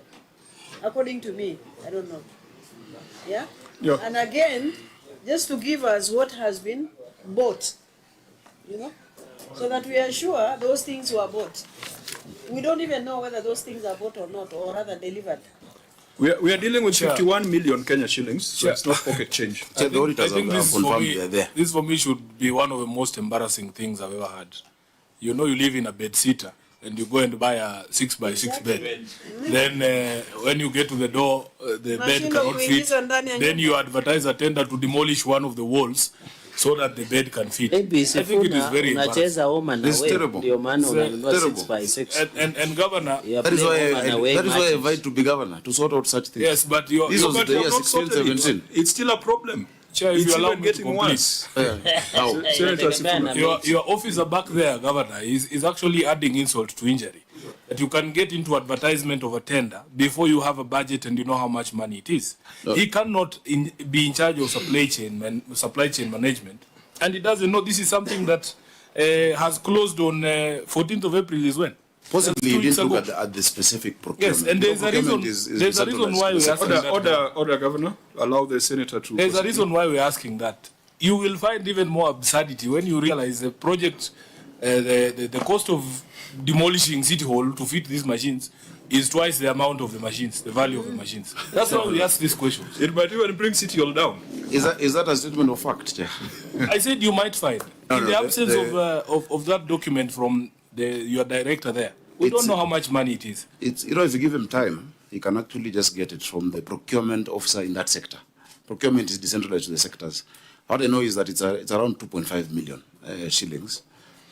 according to me. I don't know. Yeah? And again, just to give us what has been bought, you know, so that we are sure those things were bought. We don't even know whether those things are bought or not, or rather delivered. We are dealing with 51 million Kenya shillings, so it's not pocket change. I think this for me should be one of the most embarrassing things I've ever had. You know, you live in a bed sitter and you go and buy a 6x6 bed. Then when you get to the door, the bed cannot fit. Then you advertise a tender to demolish one of the walls so that the bed can fit. I think it is very embarrassing. It's terrible. And Governor, that is why I invite to be governor, to sort out such things. Yes, but this was the year 16, 17. It's still a problem. Chair, if it's you allow even me to getting worse. Your officer back there, Governor, is actually adding insult to injury. That you can get into advertisement of a tender before you have a budget and you know how much money it is. No. He cannot be in charge of supply chain management, and he doesn't know this is something that has closed on 14th of April is when? Possibly you didn't look at the specific procurement. Yes, and there's a reason why we're asking that. Order, Governor, allow the Senator to... There's a reason why we're asking that. You will find even more absurdity when you realize the project, the cost of demolishing City Hall to fit these machines is twice the amount of the machines, the value of the machines. That's why we ask these questions. It might even bring City Hall down. Is that a statement of fact, Chair? I said you might find. In the absence of that document from your director there, we don't know how much money it is. It's, you know, if you give him time, he can actually just get it from the procurement officer in that sector. Procurement is decentralized to the sectors. What I know is that it's around 2.5 million shillings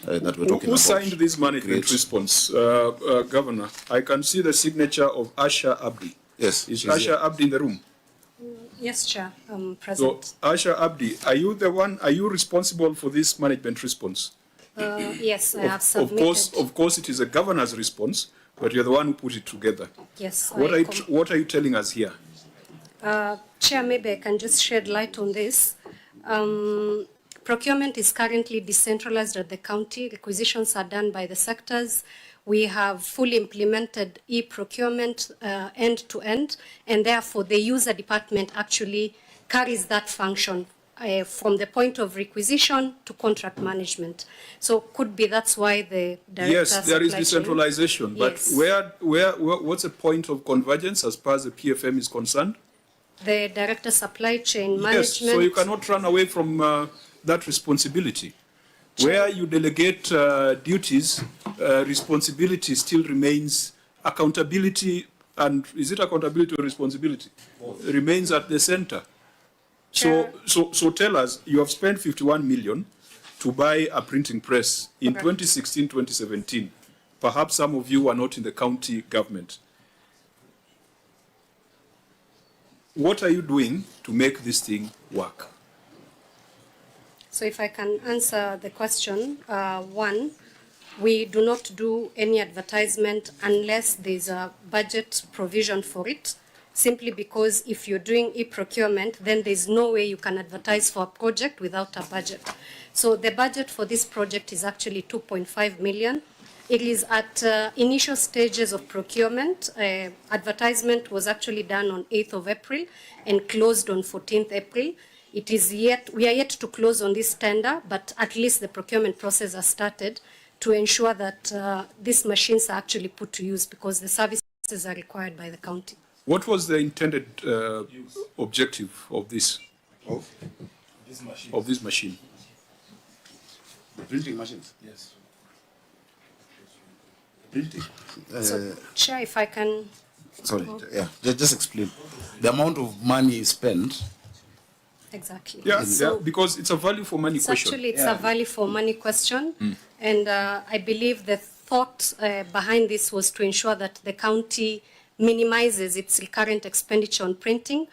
that we're talking about. Who signed this management response? Governor, I can see the signature of Asha Abdi. Yes. Is Asha Abdi in the room? Yes, Chair, I'm present. So, Asha Abdi, are you responsible for this management response? Yes, I have submitted. Of course, it is a governor's response, but you're the one who put it together. Yes. What are you telling us here? Chair, maybe I can just shed light on this. Procurement is currently decentralized at the county. Requisitions are done by the sectors. We have fully implemented e-procurement end to end, and therefore the user department actually carries that function from the point of requisition to contract management. So could be that's why the director... Yes, there is decentralization, but yes. What's the point of convergence as far as the PFM is concerned? The director supply chain management... Yes, so you cannot run away from that responsibility. Where you delegate duties, responsibility still remains, accountability, and is it accountability or responsibility? Remains at the center. So tell us, you have spent 51 million to buy a printing press in 2016, 2017. Perhaps some of you were not in the county government. what are you doing to make this thing work? So if I can answer the question, one, we do not do any advertisement unless there's a budget provision for it, simply because if you're doing e-procurement, then there's no way you can advertise for a project without a budget. So the budget for this project is actually 2.5 million. It is at initial stages of procurement. Advertisement was actually done on 8th of April and closed on 14th April. We are yet to close on this tender, but at least the procurement process has started to ensure that these machines are actually put to use because the services are required by the county. What was the intended objective of this? Of this machine? The printing machines? Yes. Printing. So, Chair, if I can... Sorry, yeah, just explain. The amount of money spent. Exactly. Yeah, So because it's a value for money question. Actually, it's a value for money question. And I believe the thought behind this was to ensure that the county minimizes its recurrent expenditure on printing.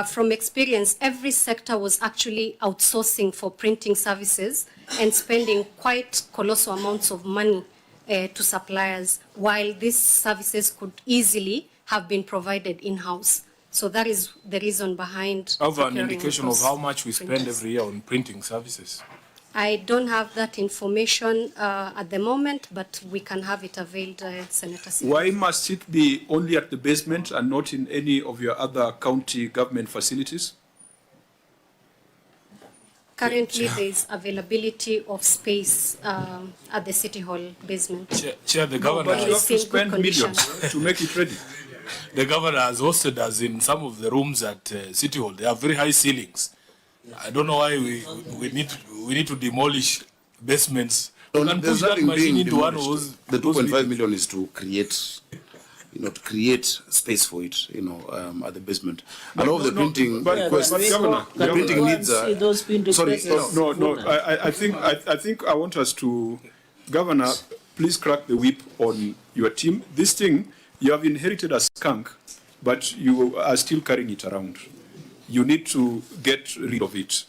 From experience, every sector was actually outsourcing for printing services and spending quite colossal amounts of money to suppliers, while these services could easily have been provided in-house. So that is the reason behind. Have an procuring indication of those how much we spend printers. every year on printing services? I don't have that information at the moment, but we can have it availed, Senator Singh. Why must it be only at the basement and not in any of your other county government facilities? Currently, there is availability of space at the City Hall basement. Chair, the governor, But you have to spend millions to make it ready. the governor has hosted us in some of the rooms at City Hall. They have very high ceilings. I don't know why we need to demolish basements. No, We can there's push that nothing machine being into one of those. demolished. The 2.5 million is to create, to create space for it, at the basement. And all of the printing requests, Governor, the printing needs are. those being Sorry, requested. No, I think I want us to, Governor, please crack the whip on your team. This thing, you have inherited a skunk, but you are still carrying it around. You need to get rid of it.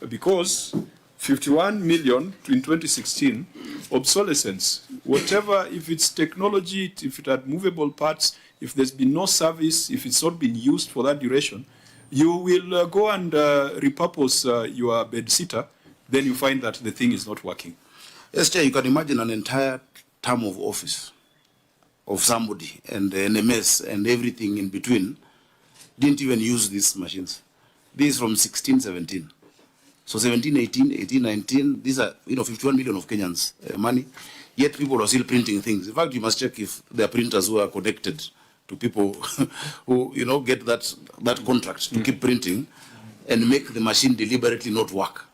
Because 51 million in 2016, obsolescence, whatever, if it's technology, if it had movable parts, if there's been no service, if it's not been used for that duration, you will go and repurpose your bed sitter, then you find that the thing is not working. Yes, Chair, you can imagine an entire term of office of somebody and the NMS and everything in between didn't even use these machines. This is from 16, 17. So 17, 18, 18, 19, these are, 51 million of Kenyans money, yet people are still printing things. In fact, you must check if there are printers who are connected to people who, get that contract to keep printing and make the machine deliberately not work,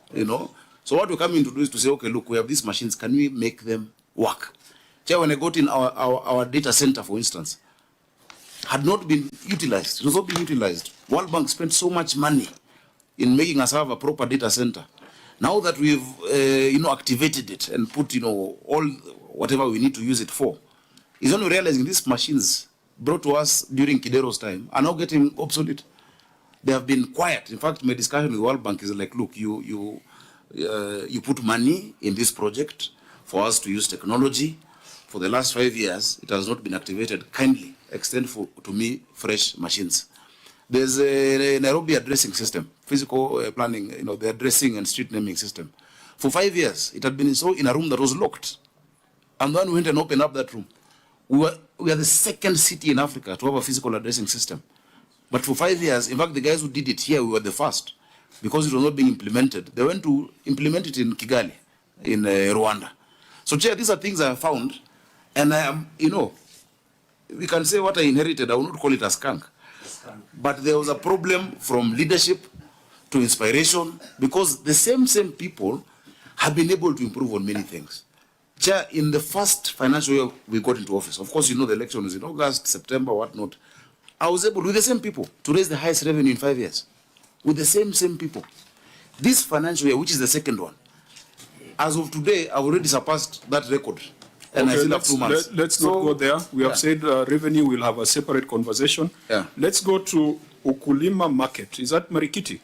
So what we're coming to do is to say, okay, look, we have these machines, can we make them work? Chair, when I got in our data center, for instance, had not been utilized. It was not being utilized. World Bank spent so much money in making us have a proper data center. Now that we've, activated it and put, all whatever we need to use it for, is only realizing these machines brought to us during Kidero's time are now getting obsolete. They have been quiet. In fact, my discussion with World Bank is like, look, you put money in this project for us to use technology. For the last 5 years, it has not been activated. Kindly extend to me fresh machines. There's a Nairobi addressing system, physical planning, the addressing and street naming system. For 5 years, it had been installed in a room that was locked. And then we went and opened up that room. We are the second city in Africa to have a physical addressing system. But for 5 years, in fact, the guys who did it here, we were the first. Because it was not being implemented. They went to implement it in Kigali, in Rwanda. So, Chair, these are things I have found. And I am, we can say what I inherited, I will not call it a skunk. But there was a problem from leadership to inspiration, because the same people have been able to improve on many things. Chair, in the first financial year we got into office, of course, the election was in August, September, whatnot. I was able, with the same people, to raise the highest revenue in 5 years. With the same people. This financial year, which is the second one, as of today, I've already surpassed that record. And I still have 2 months. Let's not go there. We have said revenue will have a separate conversation. Yeah. Let's go to Ukulima Market, is that Marikiti?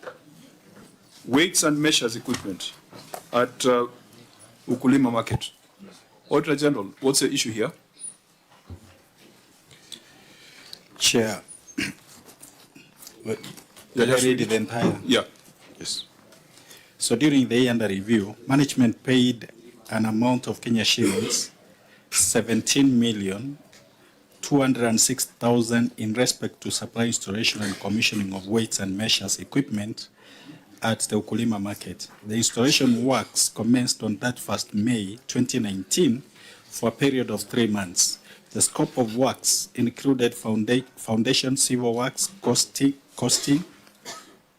Weights and measures equipment at Ukulima Market. Auditor General, what's the issue here? Chair, Yeah, did I just read read the entire? Yeah. Yes. So during the year under review, management paid an amount of Kenya shillings 17,206,000 in respect to supply, installation and commissioning of weights and measures equipment at the Ukulima Market. The installation works commenced on that 1st May 2019 for a period of 3 months. The scope of works included foundation civil works, costing,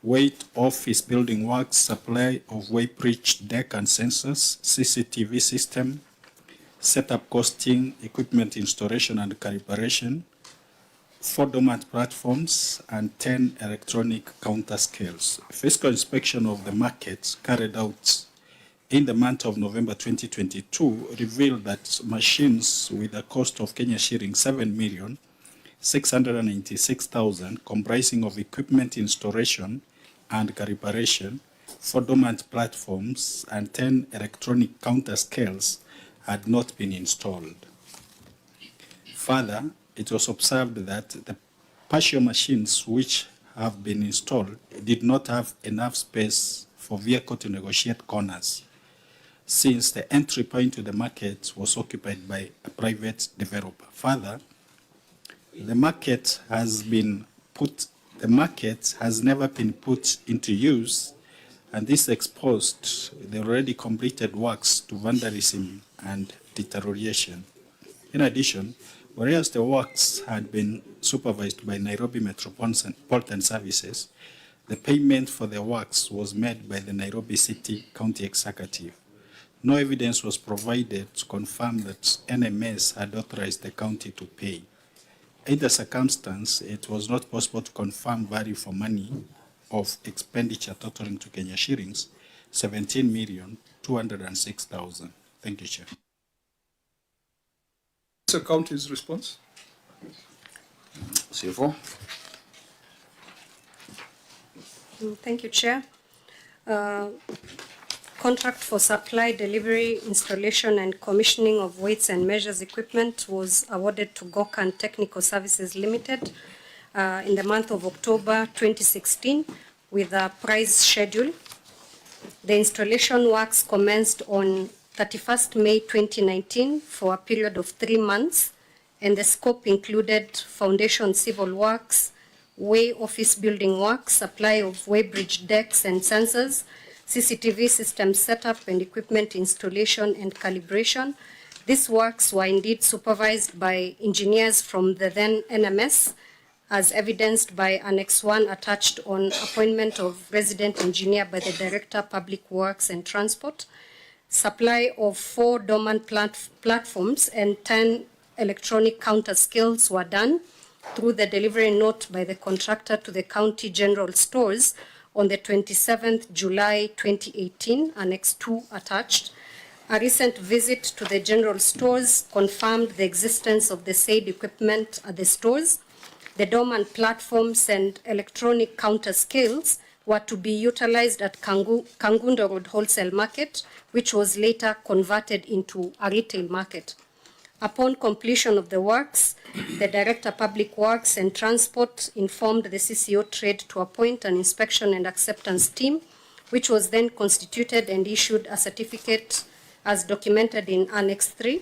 weight office building works, supply of weighbridge deck and sensors, CCTV system, setup costing, equipment installation and calibration, 4 dormant platforms, and 10 electronic counter scales. Physical inspection of the market carried out in the month of November 2022 revealed that machines with a cost of Kenya shilling 7,696,000, comprising of equipment installation and calibration, 4 dormant platforms, and 10 electronic counter scales had not been installed. Further, it was observed that the partial machines which have been installed did not have enough space for vehicle to negotiate corners, since the entry point to the market was occupied by a private developer. Further, the market has never been put into use, and this exposed the already completed works to vandalism and deterioration. In addition, whereas the works had been supervised by Nairobi Metropolitan Services, the payment for the works was made by the Nairobi City County Executive. No evidence was provided to confirm that NMS had authorized the county to pay. In the circumstance, it was not possible to confirm value for money of expenditure totaling to Kenya shillings 17,206,000. Thank you, Chair. What's the county's response? CFO. Thank you, Chair. Contract for supply, delivery, installation, and commissioning of weights and measures equipment was awarded to Gokan Technical Services Limited in the month of October 2016 with a price schedule. The installation works commenced on 31st May 2019 for a period of 3 months, and the scope included foundation civil works, way office building works, supply of weighbridge decks and sensors, CCTV system setup and equipment installation and calibration. These works were indeed supervised by engineers from the then NMS, as evidenced by Annex 1 attached on appointment of resident engineer by the Director Public Works and Transport. Supply of 4 dormant platforms and 10 electronic counter scales were done through the delivery note by the contractor to the County General Stores on the 27th July 2018, Annex 2 attached. A recent visit to the General Stores confirmed the existence of the said equipment at the stores. The dormant platforms and electronic counter scales were to be utilized at Kangundo Road Wholesale Market, which was later converted into a retail market. Upon completion of the works, the Director Public Works and Transport informed the CCO Trade to appoint an inspection and acceptance team, which was then constituted and issued a certificate as documented in Annex 3.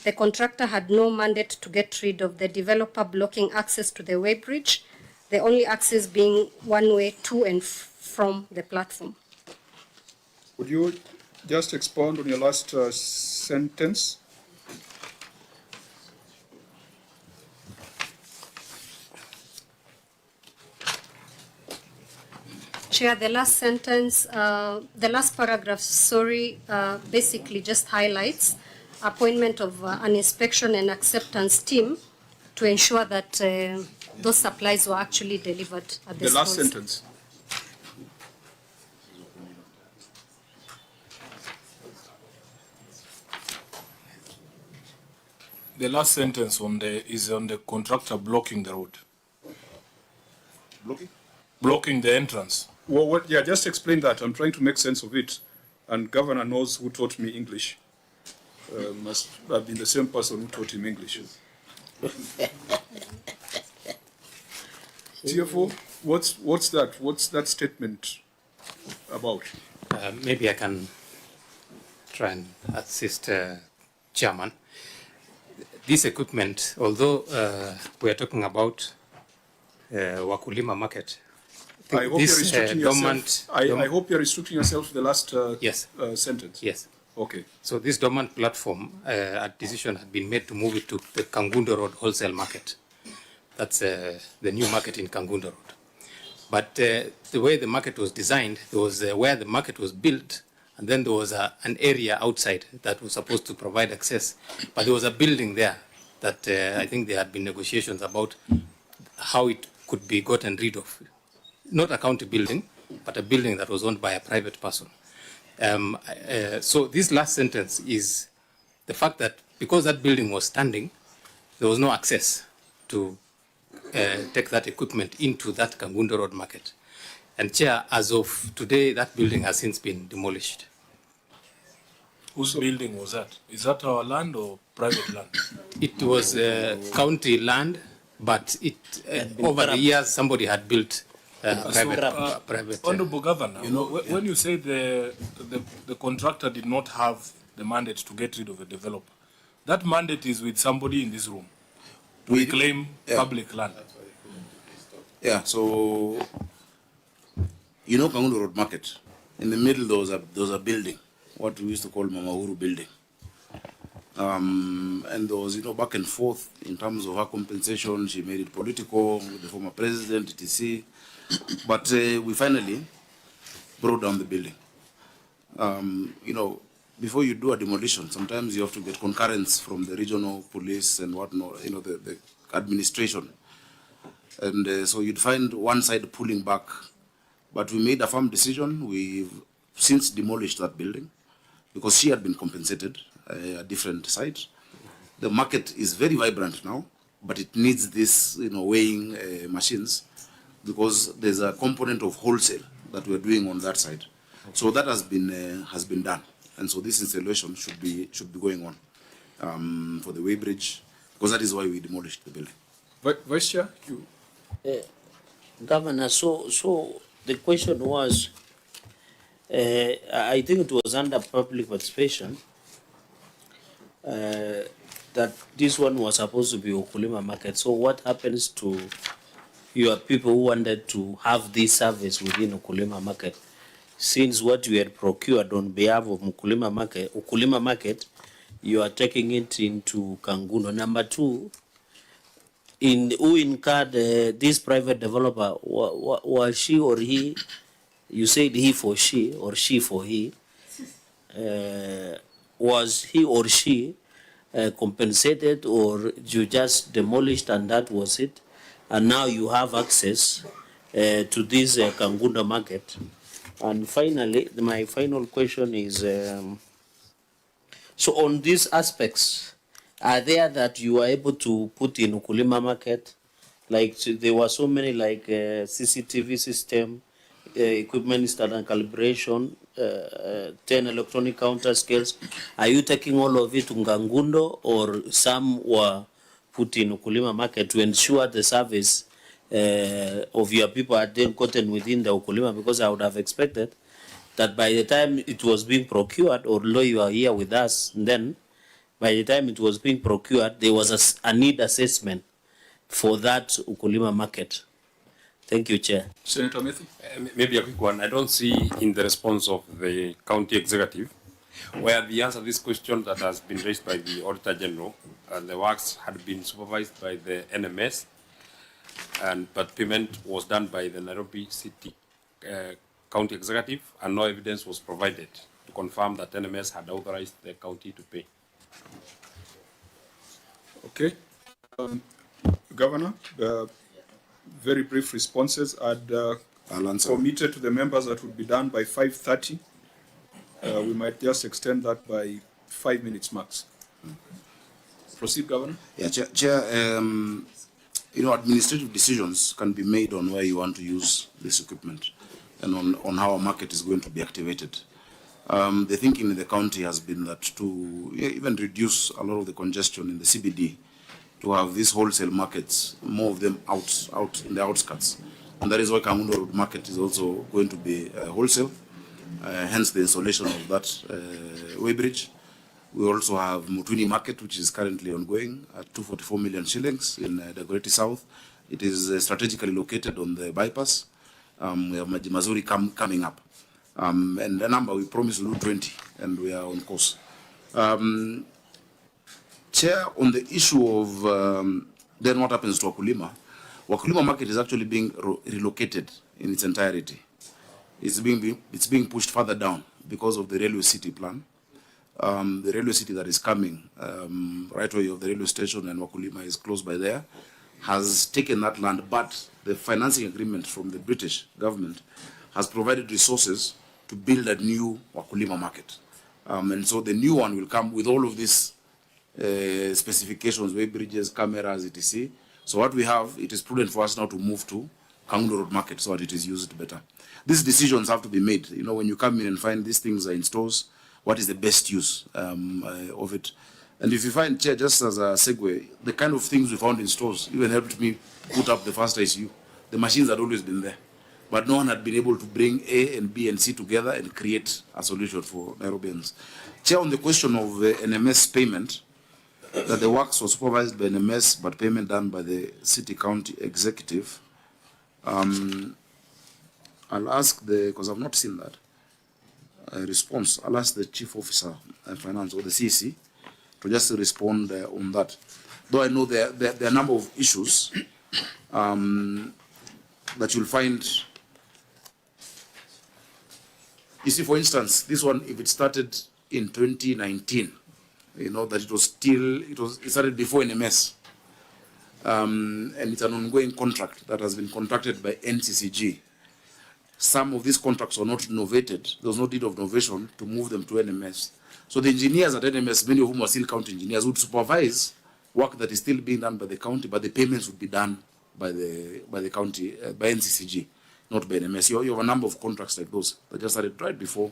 The contractor had no mandate to get rid of the developer blocking access to the weighbridge, the only access being one way to and from the platform. Would you just expound on your last sentence? Chair, the last sentence, the last paragraph, basically just highlights appointment of an inspection and acceptance team to ensure that those supplies were actually delivered at the The last stores. sentence. The last sentence is on the contractor blocking the road. Blocking? Blocking the entrance. Well, what, yeah, just explain that. I'm trying to make sense of it. And Governor knows who taught me English. Must have been the same person who taught him English. TFO, what's that? What's that statement about? Maybe I can try and assist Chairman. This equipment, although we are talking about Wakulima market, I hope you're restricting yourself. I hope you're restricting yourself to the last yes. Sentence. Yes. Okay. So this dormant platform, a decision had been made to move it to the Kangundo Road wholesale market. That's the new market in Kangundo Road. But the way the market was designed, there was where the market was built, and then there was an area outside that was supposed to provide access. But there was a building there that I think there had been negotiations about how it could be gotten rid of. Not a county building, but a building that was owned by a private person. So this last sentence is the fact that because that building was standing, there was no access to take that equipment into that Kangundo Road market. And Chair, as of today, that building has since been demolished. Whose building was that? Is that our land or private land? It was county land, but it over the years somebody had built private. Honorable Governor, when you say the contractor did not have the mandate to get rid of a developer, that mandate is with somebody in this room to reclaim public land. Yeah, so Kangundo Road Market. In the middle there was a building, what we used to call Mama Uhuru building. And there was, back and forth in terms of her compensation. She made it political with the former president, etc. But we finally brought down the building. Before you do a demolition, sometimes you have to get concurrence from the regional police and whatnot, the administration. And so you'd find one side pulling back. But we made a firm decision. We've since demolished that building because she had been compensated a different site. The market is very vibrant now, but it needs this, weighing machines because there's a component of wholesale that we're doing on that side. So that has been done. And so this installation should be going on for the weighbridge, because that is why we demolished the building. Vice Chair, you. Governor, so the question was, I think it was under public participation, that this one was supposed to be Ukulima market. So what happens to your people who wanted to have this service within Ukulima market? Since what you had procured on behalf of Ukulima market, you are taking it into Kangundo. Number two, who incurred this private developer? Was she or he? You said he for she or she for he. Was he or she compensated, or you just demolished and that was it? And now you have access to this Kangundo market. And finally, my final question is, so on these aspects, are there that you are able to put in Ukulima market? Like there were so many like CCTV system, equipment installation and calibration, 10 electronic counter scales. Are you taking all of it to Kangundo, or some were put in Ukulima market to ensure the service of your people are then gotten within the Ukulima? Because I would have expected that by the time it was being procured, although you are here with us, then by the time it was being procured, there was a need assessment for that Ukulima market. Thank you, Chair. Senator Matthew? Maybe a quick one. I don't see in the response of the county executive where the answer to this question that has been raised by the Auditor General, the works had been supervised by the NMS, but payment was done by the Nairobi City County Executive, and no evidence was provided to confirm that NMS had authorized the county to pay. Okay. Governor, very brief responses. I'd committed to the members that would be done by 5:30. We might just extend that by 5 minutes max. Proceed, Governor. Yeah, Chair, administrative decisions can be made on where you want to use this equipment and on how a market is going to be activated. The thinking in the county has been that to even reduce a lot of the congestion in the CBD, to have these wholesale markets, more of them out in the outskirts. And that is why Kangundo Road Market is also going to be wholesale, hence the installation of that weighbridge. We also have Mutwini Market, which is currently ongoing at 244 million shillings in Dagoretti South. It is strategically located on the bypass. We have Majimazuri coming up. And the number we promised to do 20, and we are on course. Chair, on the issue of then what happens to Wakulima, Wakulima Market is actually being relocated in its entirety. It's being pushed further down because of the railway city plan. The railway city that is coming, right away of the railway station, and Wakulima is close by there, has taken that land, but the financing agreement from the British government has provided resources to build a new Wakulima Market. And so the new one will come with all of these specifications, way bridges, cameras, etc. So what we have, it is prudent for us now to move to Kangundo Road Market so that it is used better. These decisions have to be made. When you come in and find these things are in stores, what is the best use of it? And if you find, Chair, just as a segue, the kind of things we found in stores even helped me put up the first ICU. The machines had always been there, but no one had been able to bring A and B and C together and create a solution for Nairobians. Chair, on the question of NMS payment, that the works was supervised by NMS, but payment done by the city-county executive. I'll ask because I've not seen that response. I'll ask the chief officer of finance or the CC to just respond on that. Though I know there are a number of issues that you'll find. You see, for instance, this one, if it started in 2019, that it started before NMS. And it's an ongoing contract that has been contracted by NCCG. Some of these contracts are not novated. There was no deed of novation to move them to NMS. So the engineers at NMS, many of whom are still county engineers, would supervise work that is still being done by the county, but the payments would be done by the county, by NCCG, not by NMS. You have a number of contracts like those that just started right before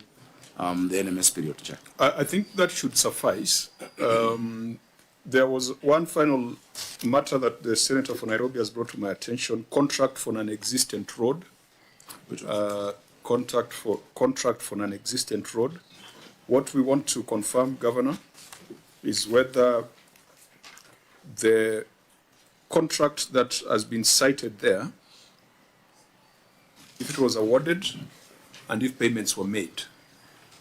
the NMS period, Chair. I think that should suffice. There was one final matter that the Senator for Nairobi has brought to my attention: contract for an existent road. Contract for an existent road. What we want to confirm, Governor, is whether the contract that has been cited there, if it was awarded and if payments were made.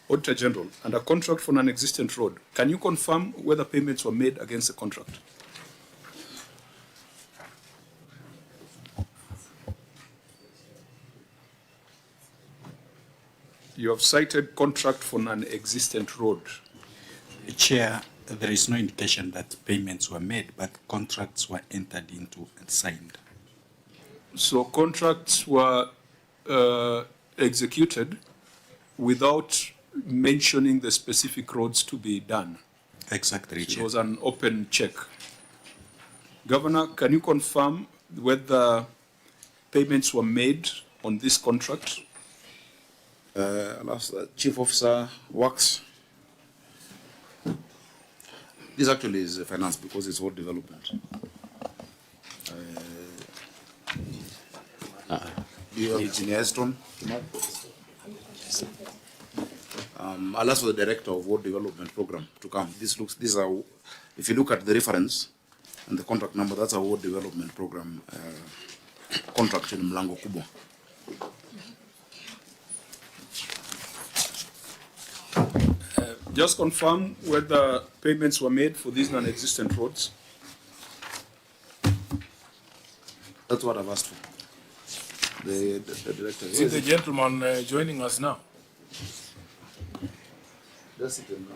Auditor General, and a contract for an existent road, can you confirm whether payments were made against the contract? You have cited contract for an existent road. Chair, there is no indication that payments were made, but contracts were entered into and signed. So contracts were executed without mentioning the specific roads to be done. Exactly, Chair. It was an open check. Governor, can you confirm whether payments were made on this contract? I'll ask the Chief Officer Works. This actually is finance because it's road development. Do you have Engineer Eston? I'll ask for the Director of Road Development Program to come. These are, if you look at the reference and the contract number, that's a road development program contract in Mlango Kubwa. Just confirm whether payments were made for these non-existent roads. That's what I've asked for. The director. See the gentleman joining us now. Just sit down.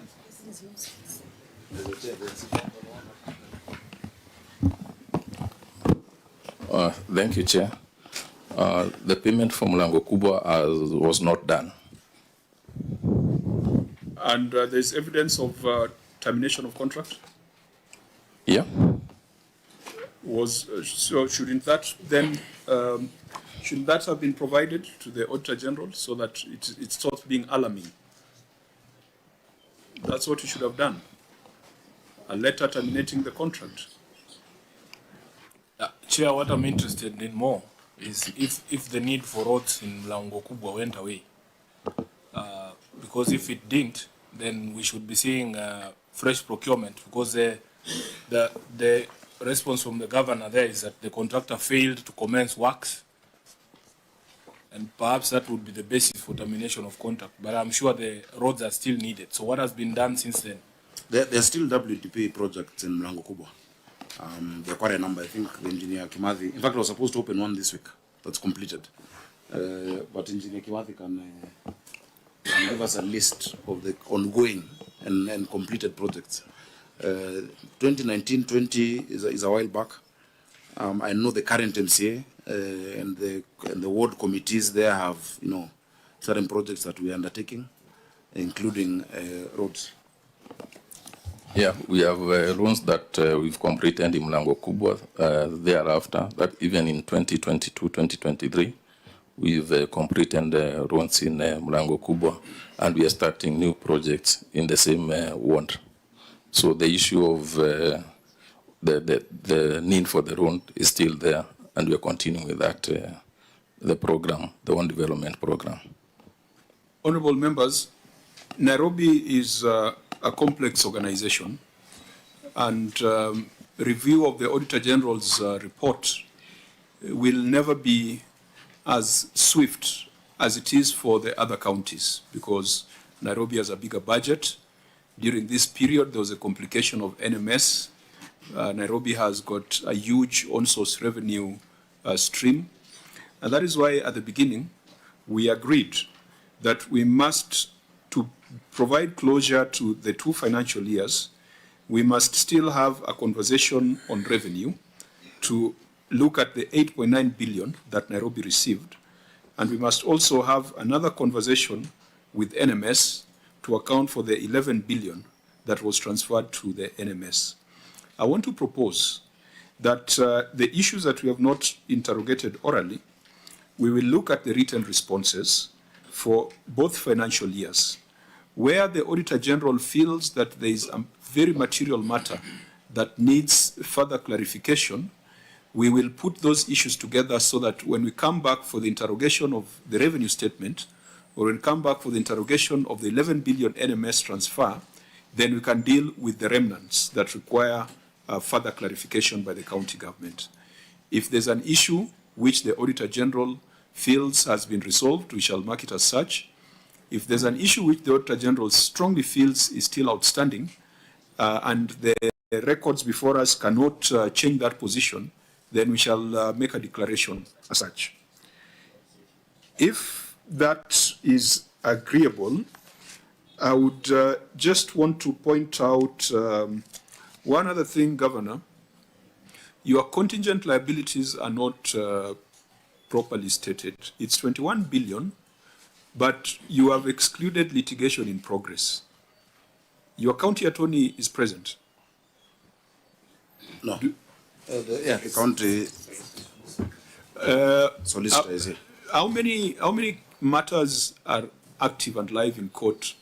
Thank you, Chair. The payment from Mlango Kubwa was not done. And there's evidence of termination of contract? Yeah. Was so shouldn't that then shouldn't that have been provided to the Auditor General so that it stops being alarming? That's what you should have done. A letter terminating the contract. Chair, what I'm interested in more is if the need for roads in Mlango Kubwa went away. Because if it didn't, then we should be seeing fresh procurement, because the response from the governor there is that the contractor failed to commence works, and perhaps that would be the basis for termination of contract. But I'm sure the roads are still needed. So what has been done since then? There are still WDP projects in Mlango Kubwa. There are quite a number. I think the engineer Kimathi, in fact, I was supposed to open one this week. That's completed. But engineer Kimathi can give us a list of the ongoing and completed projects. 2019-20 is a while back. I know the current MCA and the ward committees there have, certain projects that we are undertaking, including roads. Yeah, we have loans that we've completed in Mlango Kubwa thereafter, that even in 2022-2023, we've completed loans in Mlango Kubwa, and we are starting new projects in the same ward. So the issue of the need for the loan is still there, and we are continuing with that, the program, the One Development Program. Honorable members, Nairobi is a complex organization, and review of the Auditor General's report will never be as swift as it is for the other counties, because Nairobi has a bigger budget. During this period, there was a complication of NMS. Nairobi has got a huge on-source revenue stream. And that is why at the beginning, we agreed that we must, to provide closure to the 2 financial years, we must still have a conversation on revenue to look at the 8.9 billion that Nairobi received. And we must also have another conversation with NMS to account for the 11 billion that was transferred to the NMS. I want to propose that the issues that we have not interrogated orally, we will look at the written responses for both financial years, where the Auditor General feels that there is a very material matter that needs further clarification. We will put those issues together so that when we come back for the interrogation of the revenue statement, or when we come back for the interrogation of the 11 billion NMS transfer, then we can deal with the remnants that require further clarification by the county government. If there's an issue which the Auditor General feels has been resolved, we shall mark it as such. If there's an issue which the Auditor General strongly feels is still outstanding, and the records before us cannot change that position, then we shall make a declaration as such. If that is agreeable, I would just want to point out one other thing, Governor. Your contingent liabilities are not properly stated. It's 21 billion, but you have excluded litigation in progress. Your county attorney is present. No. The county solicitor is here. How many matters are active and live in court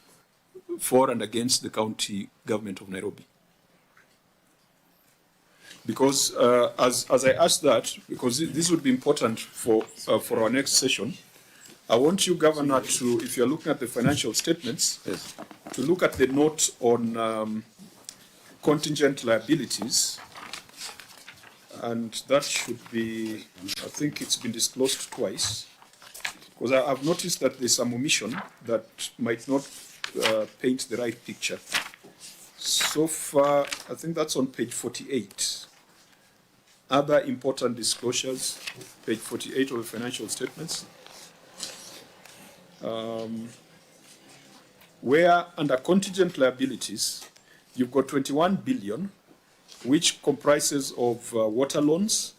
for and against the county government of Nairobi? Because as I ask that, because this would be important for our next session, I want you, Governor, to, if you're looking at the financial statements, yes, to look at the note on contingent liabilities, and that should be, I think it's been disclosed twice, because I've noticed that there's some omission that might not paint the right picture. So far, I think that's on page 48. Other important disclosures, page 48 of the financial statements, where under contingent liabilities, you've got 21 billion, which comprises of water loans,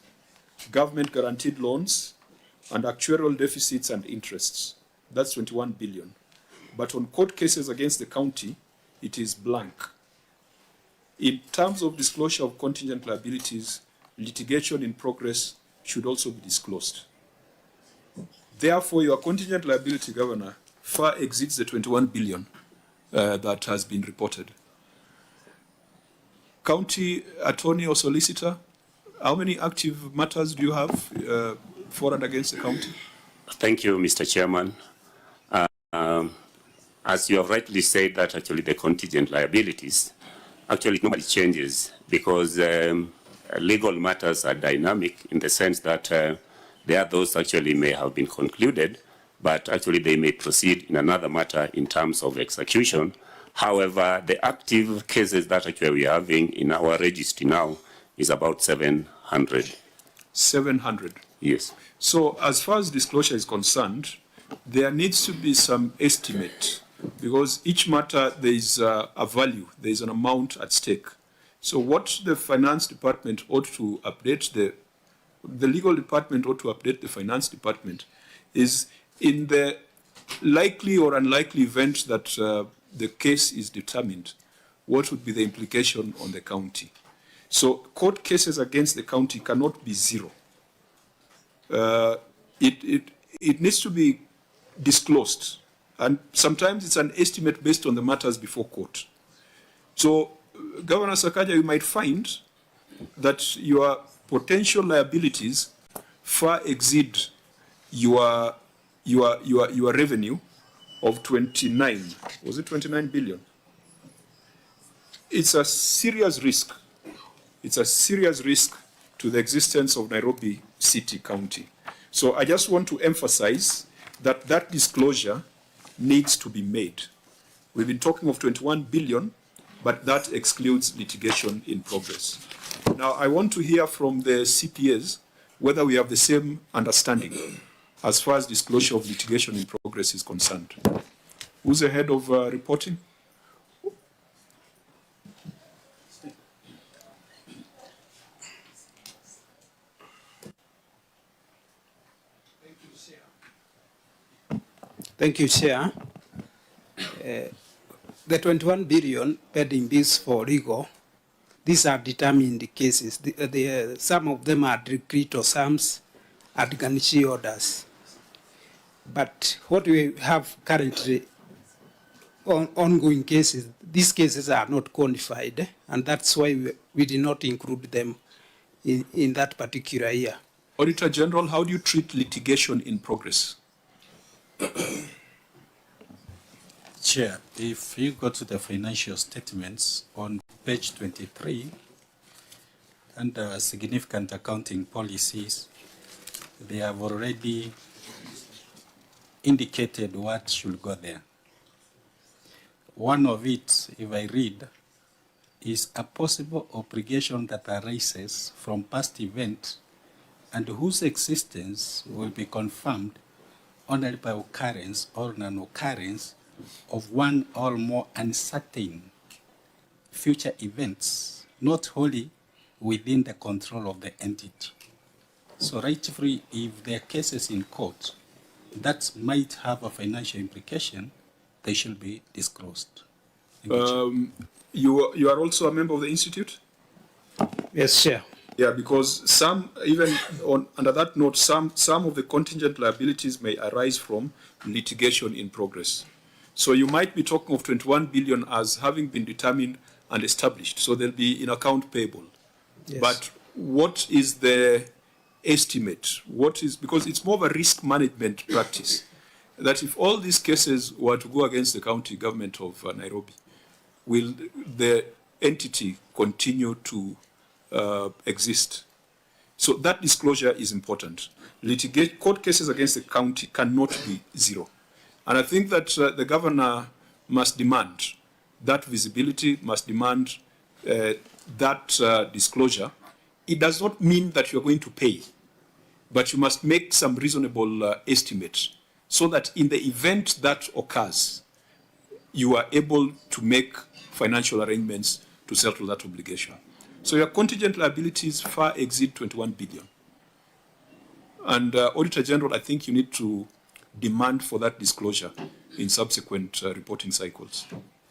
government guaranteed loans, and actuarial deficits and interests. That's 21 billion. But on court cases against the county, it is blank. In terms of disclosure of contingent liabilities, litigation in progress should also be disclosed. Therefore, your contingent liability, Governor, far exceeds the 21 billion that has been reported. County attorney or solicitor, how many active matters do you have for and against the county? Thank you, Mr. Chairman. As you have rightly said, that actually the contingent liabilities, actually nobody changes because legal matters are dynamic in the sense that there are those actually may have been concluded, but actually they may proceed in another matter in terms of execution. However, the active cases that actually we are having in our registry now is about 700. 700? Yes. So as far as disclosure is concerned, there needs to be some estimate because each matter there is a value, there is an amount at stake. So what the finance department ought to update, the legal department ought to update the finance department is in the likely or unlikely event that the case is determined, what would be the implication on the county? So court cases against the county cannot be zero. It needs to be disclosed. And sometimes it's an estimate based on the matters before court. So, Governor Sakaja, you might find that your potential liabilities far exceed your revenue of 29. Was it 29 billion? It's a serious risk. It's a serious risk to the existence of Nairobi City County. So I just want to emphasize that that disclosure needs to be made. We've been talking of 21 billion, but that excludes litigation in progress. Now, I want to hear from the CPAs whether we have the same understanding as far as disclosure of litigation in progress is concerned. Who's the head of reporting? Thank you, Chair. The 21 billion pending bills for legal, these are determined cases. Some of them are decreed or some are garnishee orders. But what we have currently on ongoing cases, these cases are not quantified, and that's why we did not include them in that particular year. Auditor General, how do you treat litigation in progress? Chair, if you go to the financial statements on page 23, under significant accounting policies, they have already indicated what should go there. One of it, if I read, is a possible obligation that arises from past events and whose existence will be confirmed only by occurrence or non-occurrence of one or more uncertain future events, not wholly within the control of the entity. So rightfully, if there are cases in court that might have a financial implication, they should be disclosed. You are also a member of the institute? Yes, Chair. Yeah, because some, even under that note, some of the contingent liabilities may arise from litigation in progress. So you might be talking of 21 billion as having been determined and established. So they'll be in account payable. Yes. But what is the estimate? What is, because it's more of a risk management practice, that if all these cases were to go against the county government of Nairobi, will the entity continue to exist? So that disclosure is important. Court cases against the county cannot be zero. And I think that the governor must demand that visibility, must demand that disclosure. It does not mean that you're going to pay, but you must make some reasonable estimate so that in the event that occurs, you are able to make financial arrangements to settle that obligation. So your contingent liabilities far exceed 21 billion. And Auditor General, I think you need to demand for that disclosure in subsequent reporting cycles.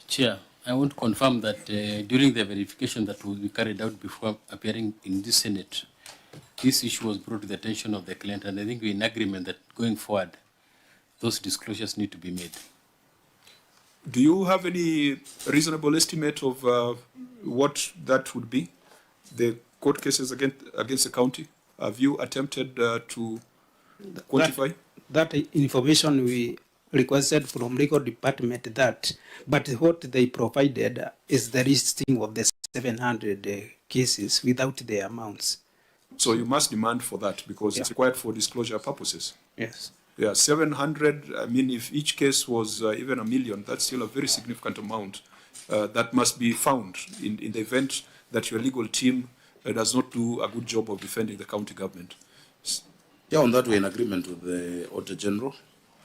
Chair, I want to confirm that during the verification that will be carried out before appearing in the Senate, this issue was brought to the attention of the client, and I think we're in agreement that going forward, those disclosures need to be made. Do you have any reasonable estimate of what that would be? The court cases against the county? Have you attempted to quantify? That information we requested from legal department but what they provided is the listing of the 700 cases without the amounts. So you must demand for that because it's required for disclosure purposes. Yes. Yeah, 700, I mean, if each case was even 1 million, that's still a very significant amount that must be found in the event that your legal team does not do a good job of defending the county government. Yeah, on that we're in agreement with the Auditor General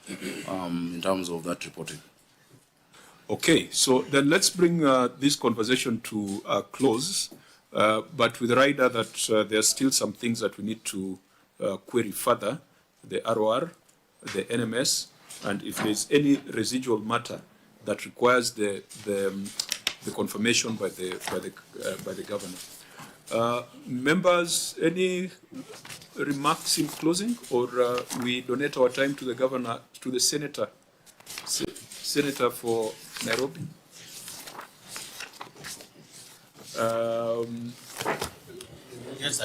in terms of that reporting. Okay, so then let's bring this conversation to a close, but with the rider that there are still some things that we need to query further, the ROR, the NMS, and if there's any residual matter that requires the confirmation by the governor. Members, any remarks in closing, or we donate our time to the governor, to the senator for Nairobi? Yes,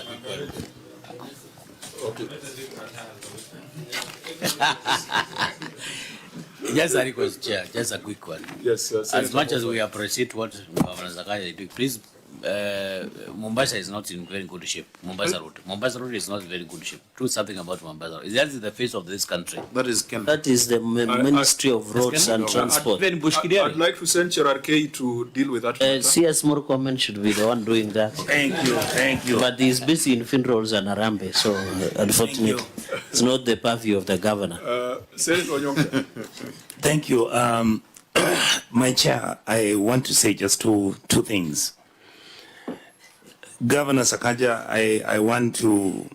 just a request, Chair, just a quick one. Yes, as much as we appreciate what Governor Zakaria is doing, please, Mombasa is not in very good shape. Mombasa Road is not in very good shape. Do something about Mombasa Road. That is the face of this country. That is the Ministry of Roads and Transport. I'd like to send RK to deal with that. CS Murkomen should be the one doing that. Thank you. But he's busy in funerals and Arambe, so unfortunately, it's not the purview of the governor. Senator Onyonka. Thank you. My chair, I want to say just two things. Governor Sakaja, I want to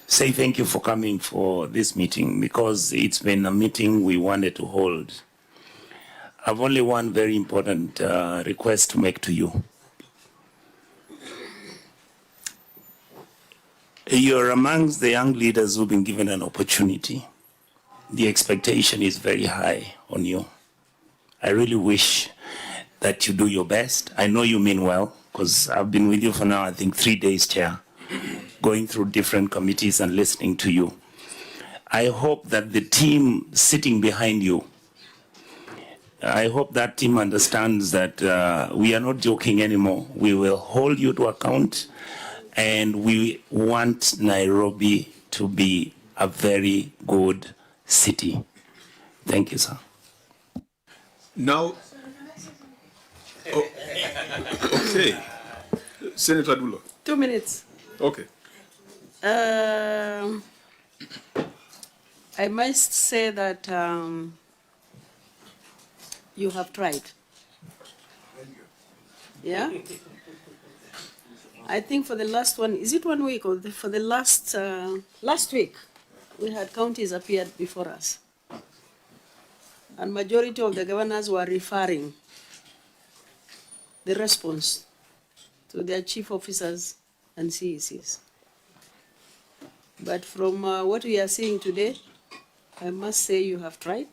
say thank you for coming for this meeting because it's been a meeting we wanted to hold. I've only one very important request to make to you. You're amongst the young leaders who've been given an opportunity. The expectation is very high on you. I really wish that you do your best. I know you mean well, because I've been with you for now, I think 3 days, Chair, going through different committees and listening to you. I hope that the team sitting behind you, I hope that team understands that we are not joking anymore. We will hold you to account, and we want Nairobi to be a very good city. Thank you, sir. Now, okay. Senator Dulo. 2 minutes. Okay. I must say that you have tried. Yeah? I think for the last one, is it 1 week or for the last week, we had counties appeared before us. And majority of the governors were referring the response to their chief officers and CECs. But from what we are seeing today, I must say you have tried.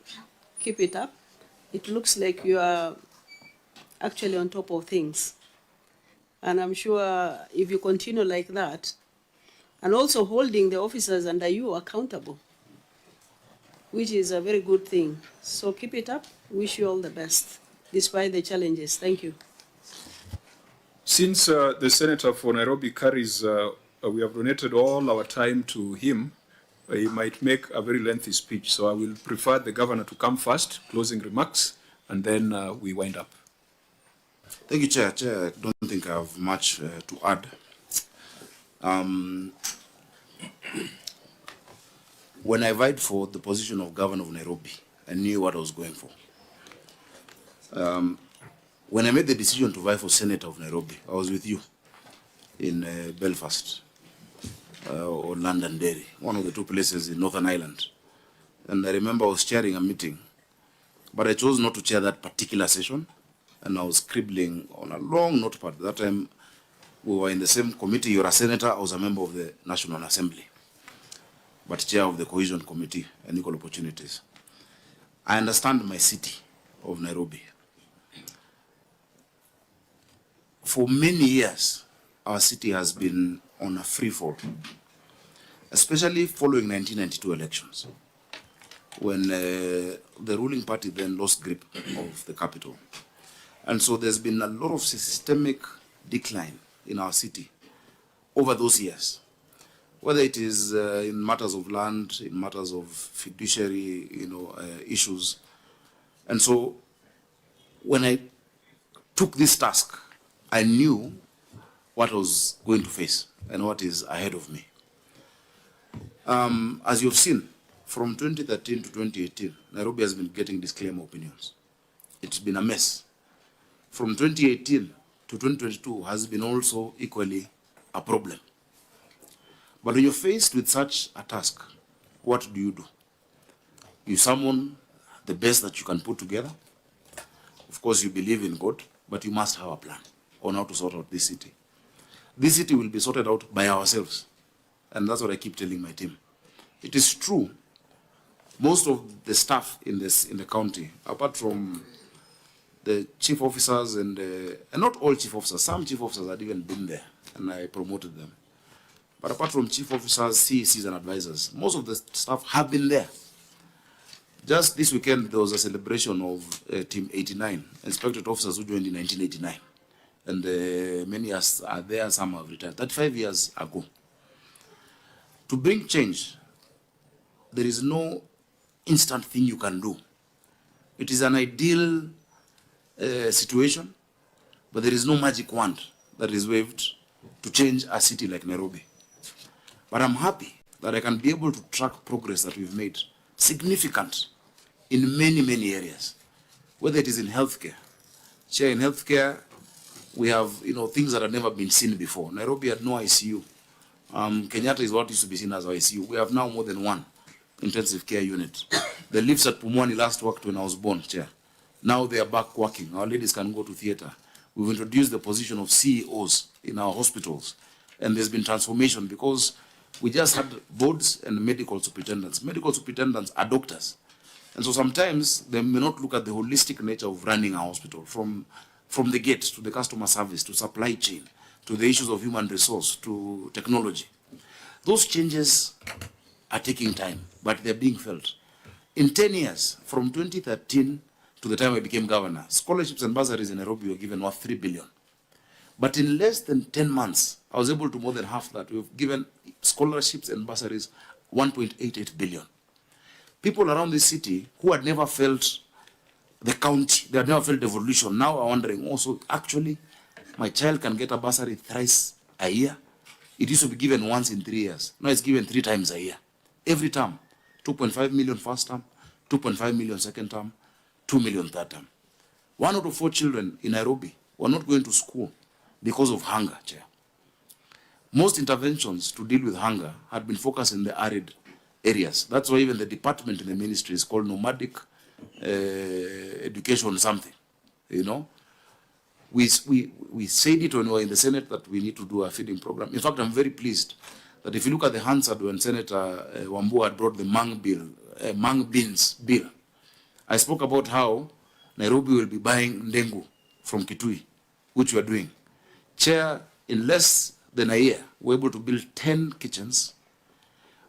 Keep it up. It looks like you are actually on top of things. And I'm sure if you continue like that, and also holding the officers under you accountable, which is a very good thing. So keep it up. Wish you all the best, despite the challenges. Thank you. Since the senator for Nairobi carries, we have donated all our time to him, he might make a very lengthy speech. So I will prefer the governor to come first, closing remarks, and then we wind up. Thank you, Chair. Chair, I don't think I have much to add. When I vied for the position of governor of Nairobi, I knew what I was going for. When I made the decision to vie for senator of Nairobi, I was with you in Belfast or Londonderry, one of the two places in Northern Ireland. And I remember I was chairing a meeting, but I chose not to chair that particular session, and I was scribbling on a long notepad. That time, We were in the same committee. You're a senator. I was a member of the National Assembly, but chair of the Cohesion Committee and Equal Opportunities. I understand my city of Nairobi. For many years, our city has been on a free fall, especially following 1992 elections, when the ruling party then lost grip of the capital. And so there's been a lot of systemic decline in our city over those years, whether it is in matters of land, in matters of fiduciary, issues. And so when I took this task, I knew what I was going to face and what is ahead of me. As you've seen, from 2013 to 2018, Nairobi has been getting disclaimer opinions. It's been a mess. From 2018 to 2022 has been also equally a problem. But when you're faced with such a task, what do? You summon the best that you can put together. Of course, you believe in God, but you must have a plan on how to sort out this city. This city will be sorted out by ourselves. And that's what I keep telling my team. It is true, most of the staff in the county, apart from the chief officers and not all chief officers, some chief officers had even been there, and I promoted them. But apart from chief officers, CECs and advisors, most of the staff have been there. Just this weekend, there was a celebration of Team 89, inspectorate officers who joined in 1989. And many are there, some have retired, 35 years ago. To bring change, there is no instant thing you can do. It is an ideal situation, but there is no magic wand that is waved to change a city like Nairobi. But I'm happy that I can be able to track progress that we've made, significant in many, many areas, whether it is in healthcare. Chair, in healthcare, we have things that have never been seen before. Nairobi had no ICU. Kenyatta is what used to be seen as ICU. We have now more than one intensive care unit. The lifts at Pumwani last worked when I was born, Chair. Now they are back working. Our ladies can go to theater. We've introduced the position of CEOs in our hospitals. And there's been transformation because we just had boards and medical superintendents. Medical superintendents are doctors. And so sometimes they may not look at the holistic nature of running a hospital, from the gate to the customer service, to supply chain, to the issues of human resource, to technology. Those changes are taking time, but they're being felt. In 10 years, from 2013 to the time I became governor, scholarships and bursaries in Nairobi were given worth 3 billion. But in less than 10 months, I was able to more than half that. We've given scholarships and bursaries 1.88 billion. People around this city who had never felt the county, they had never felt devolution, now are wondering, also, actually, my child can get a bursary thrice a year. It used to be given once in 3 years. Now it's given 3 times a year. Every term, 2.5 million first term, 2.5 million second term, 2 million third term. 1 out of 4 children in Nairobi were not going to school because of hunger, Chair. Most interventions to deal with hunger had been focused in the arid areas. That's why even the department in the ministry is called nomadic education something, We said it when we were in the Senate that we need to do a feeding program. In fact, I'm very pleased that if you look at the Hansard when Senator Wambua had brought the mung beans bill, I spoke about how Nairobi will be buying ndengu from Kitui, which we are doing. Chair, in less than a year, we're able to build 10 kitchens.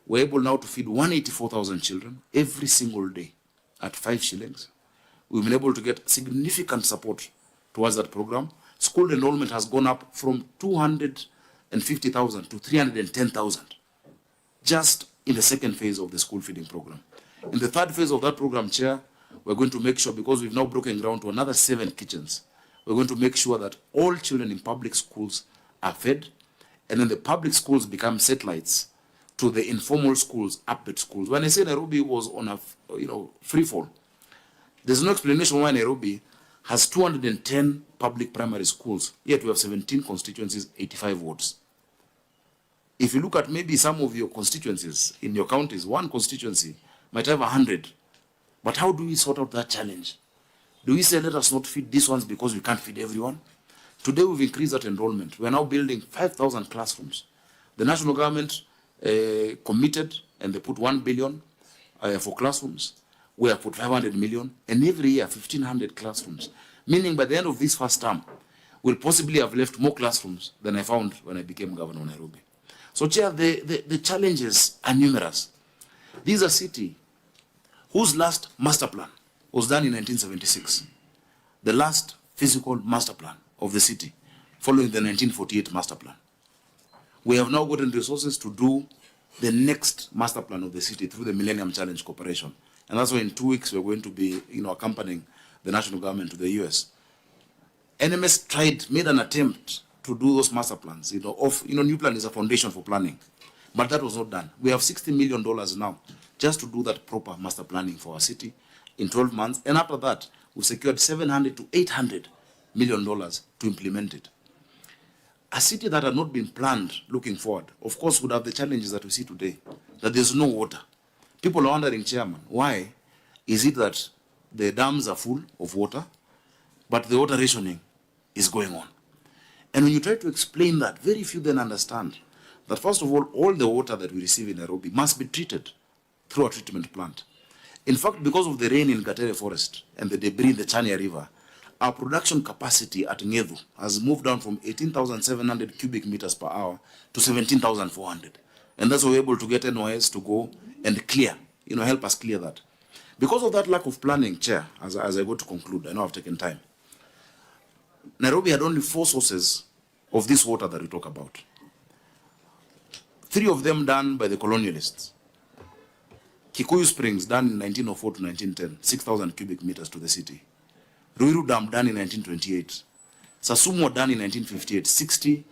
We're able now to feed 184,000 children every single day at 5 shillings. We've been able to get significant support towards that program. School enrollment has gone up from 250,000 to 310,000 just in the second phase of the school feeding program. In the third phase of that program, Chair, we're going to make sure, because we've now broken ground to another 7 kitchens, we're going to make sure that all children in public schools are fed, and then the public schools become satellites to the informal schools, upbeat schools. When I say Nairobi was on a free fall, there's no explanation why Nairobi has 210 public primary schools, yet we have 17 constituencies, 85 wards. If you look at maybe some of your constituencies in your counties, one constituency might have 100. But how do we sort out that challenge? Do we say, let us not feed these ones because we can't feed everyone? Today we've increased that enrollment. We're now building 5,000 classrooms. The national government committed, and they put 1 billion for classrooms. We have put 500 million, and every year 1,500 classrooms. Meaning by the end of this first term, we'll possibly have left more classrooms than I found when I became governor of Nairobi. So, Chair, the challenges are numerous. This is a city whose last master plan was done in 1976. The last physical master plan of the city, following the 1948 master plan. We have now gotten resources to do the next master plan of the city through the Millennium Challenge Corporation. And that's why in 2 weeks we're going to be, accompanying the national government to the US. NMS made an attempt to do those master plans. New plan is a foundation for planning. But that was not done. We have $60 million now just to do that proper master planning for our city in 12 months. And after that, we secured $700 to $800 million to implement it. A city that had not been planned looking forward, of course, would have the challenges that we see today, that there's no water. People are wondering, Chairman, why is it that the dams are full of water, but the water rationing is going on? And when you try to explain that, very few then understand that, first of all the water that we receive in Nairobi must be treated through a treatment plant. In fact, because of the rain in Gatere Forest and the debris in the Chania River, our production capacity at Ngedu has moved down from 18,700 cubic meters per hour to 17,400. And that's why we're able to get NOS to go and clear, help us clear that. Because of that lack of planning, Chair, as I go to conclude, I know I've taken time, Nairobi had only 4 sources of this water that we talk about. 3 of them done by the colonialists. Kikuyu Springs done in 1904 to 1910, 6,000 cubic meters to the city. Ruiru Dam done in 1928. Sasumwa done in 1958, 60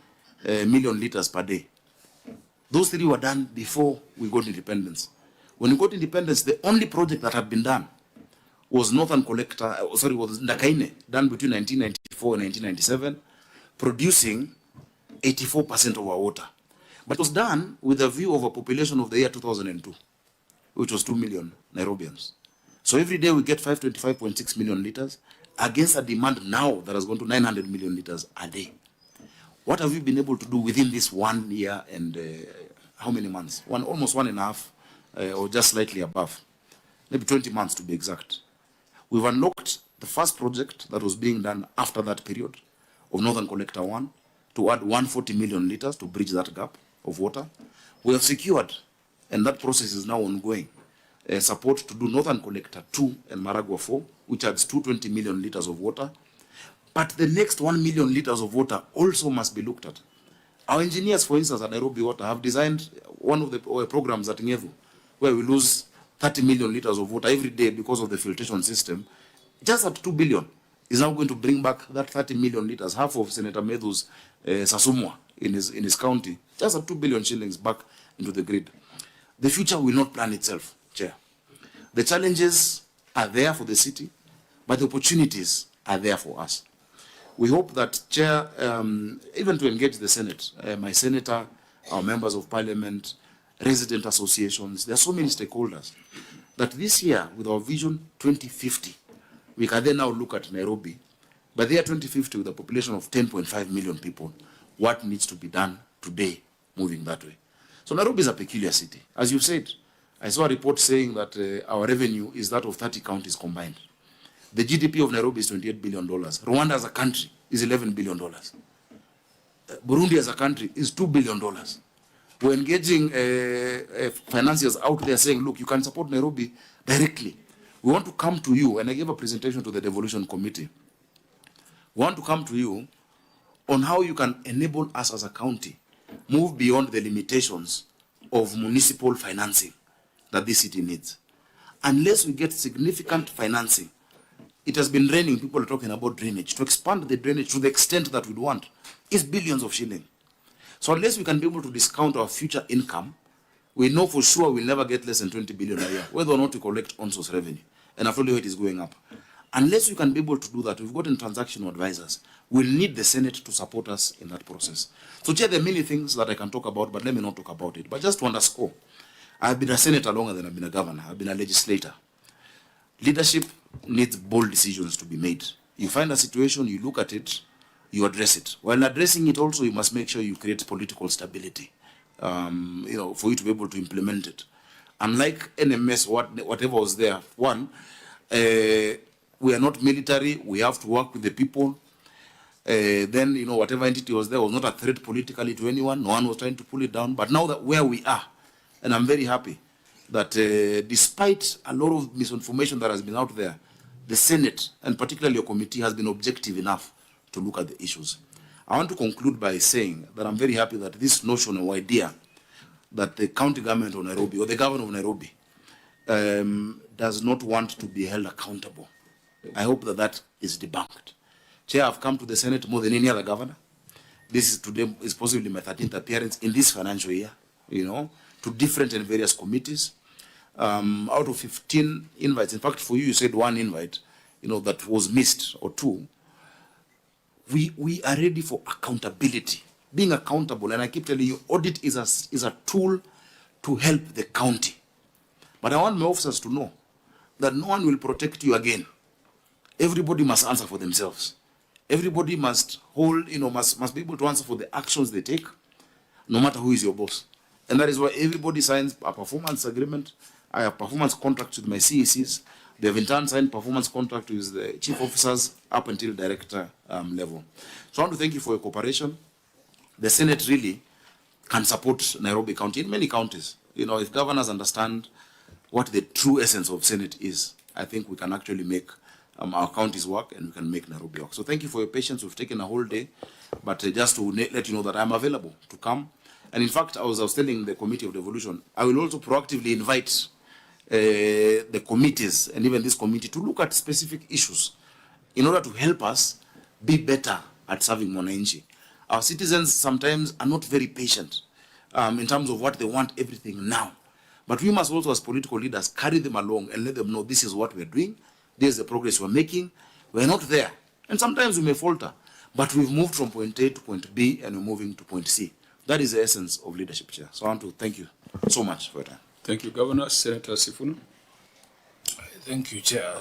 million liters per day. Those 3 were done before we got independence. When we got independence, the only project that had been done was was Ndakaine, done between 1994 and 1997, producing 84% of our water. But it was done with a view of a population of the year 2002, which was 2 million Nairobians. So every day we get 525.6 million liters against a demand now that has gone to 900 million liters a day. What have we been able to do within this 1 year and how many months? Almost 1.5 or just slightly above. Maybe 20 months to be exact. We've unlocked the first project that was being done after that period of Northern Collector 1 to add 140 million liters to bridge that gap of water. We have secured, and that process is now ongoing, support to do Northern Collector 2 and Maragua 4, which adds 220 million liters of water. But the next 1 million liters of water also must be looked at. Our engineers, for instance, at Nairobi Water have designed one of the programs at Ngevu, where we lose 30 million liters of water every day because of the filtration system. Just at 2 billion is now going to bring back that 30 million liters, half of Senator Medhu's Sasumwa in his county, just at 2 billion shillings back into the grid. The future will not plan itself, Chair. The challenges are there for the city, but the opportunities are there for us. We hope that, Chair, even to engage the Senate, my senator, our members of parliament, resident associations, there are so many stakeholders, that this year, with our Vision 2050, we can then now look at Nairobi. By the year 2050, with a population of 10.5 million people, what needs to be done today, moving that way? So Nairobi is a peculiar city. As you said, I saw a report saying that our revenue is that of 30 counties combined. The GDP of Nairobi is $28 billion. Rwanda as a country is $11 billion. Burundi as a country is $2 billion. We're engaging financiers out there saying, look, you can support Nairobi directly. We want to come to you, and I gave a presentation to the devolution committee. We want to come to you on how you can enable us as a county move beyond the limitations of municipal financing that this city needs. Unless we get significant financing, it has been raining, people are talking about drainage. To expand the drainage to the extent that we'd want is billions of shillings. So unless we can be able to discount our future income, we know for sure we'll never get less than 20 billion a year, whether or not we collect on-source revenue. And after all, it is going up. Unless we can be able to do that, we've gotten transactional advisors. We'll need the Senate to support us in that process. So, Chair, there are many things that I can talk about, but let me not talk about it. But just to underscore, I've been a senator longer than I've been a governor. I've been a legislator. Leadership needs bold decisions to be made. You find a situation, you look at it, you address it. While addressing it also, you must make sure you create political stability, for you to be able to implement it. Unlike NMS, whatever was there, one, we are not military, we have to work with the people. Then, whatever entity was there was not a threat politically to anyone, no one was trying to pull it down. But now that where we are, and I'm very happy that despite a lot of misinformation that has been out there, the Senate, and particularly your committee, has been objective enough to look at the issues. I want to conclude by saying that I'm very happy that this notion or idea that the county government of Nairobi, or the governor of Nairobi, does not want to be held accountable. I hope that that is debunked. Chair, I've come to the Senate more than any other governor. This is today is possibly my 13th appearance in this financial year, to different and various committees. Out of 15 invites, in fact, for you, you said one invite, that was missed, or two. We are ready for accountability, being accountable. And I keep telling you, audit is a tool to help the county. But I want my officers to know that no one will protect you again. Everybody must answer for themselves. Everybody must must be able to answer for the actions they take, no matter who is your boss. And that is why everybody signs a performance agreement. I have performance contracts with my CECs. They have in turn signed performance contract with the chief officers up until director level. So I want to thank you for your cooperation. The Senate really can support Nairobi County in many counties. If governors understand what the true essence of Senate is, I think we can actually make our counties work, and we can make Nairobi work. So thank you for your patience. We've taken a whole day, but just to let you know that I'm available to come. And in fact, I was telling the Committee of Devolution, I will also proactively invite the committees and even this committee to look at specific issues in order to help us be better at serving Mwananchi. Our citizens sometimes are not very patient in terms of what they want, everything now. But we must also, as political leaders, carry them along and let them know this is what we're doing, this is the progress we're making. We're not there. And sometimes we may falter, but we've moved from point A to point B, and we're moving to point C. That is the essence of leadership, Chair. So I want to thank you so much for your time. Thank you, Governor. Senator Sifuna. Thank you, Chair.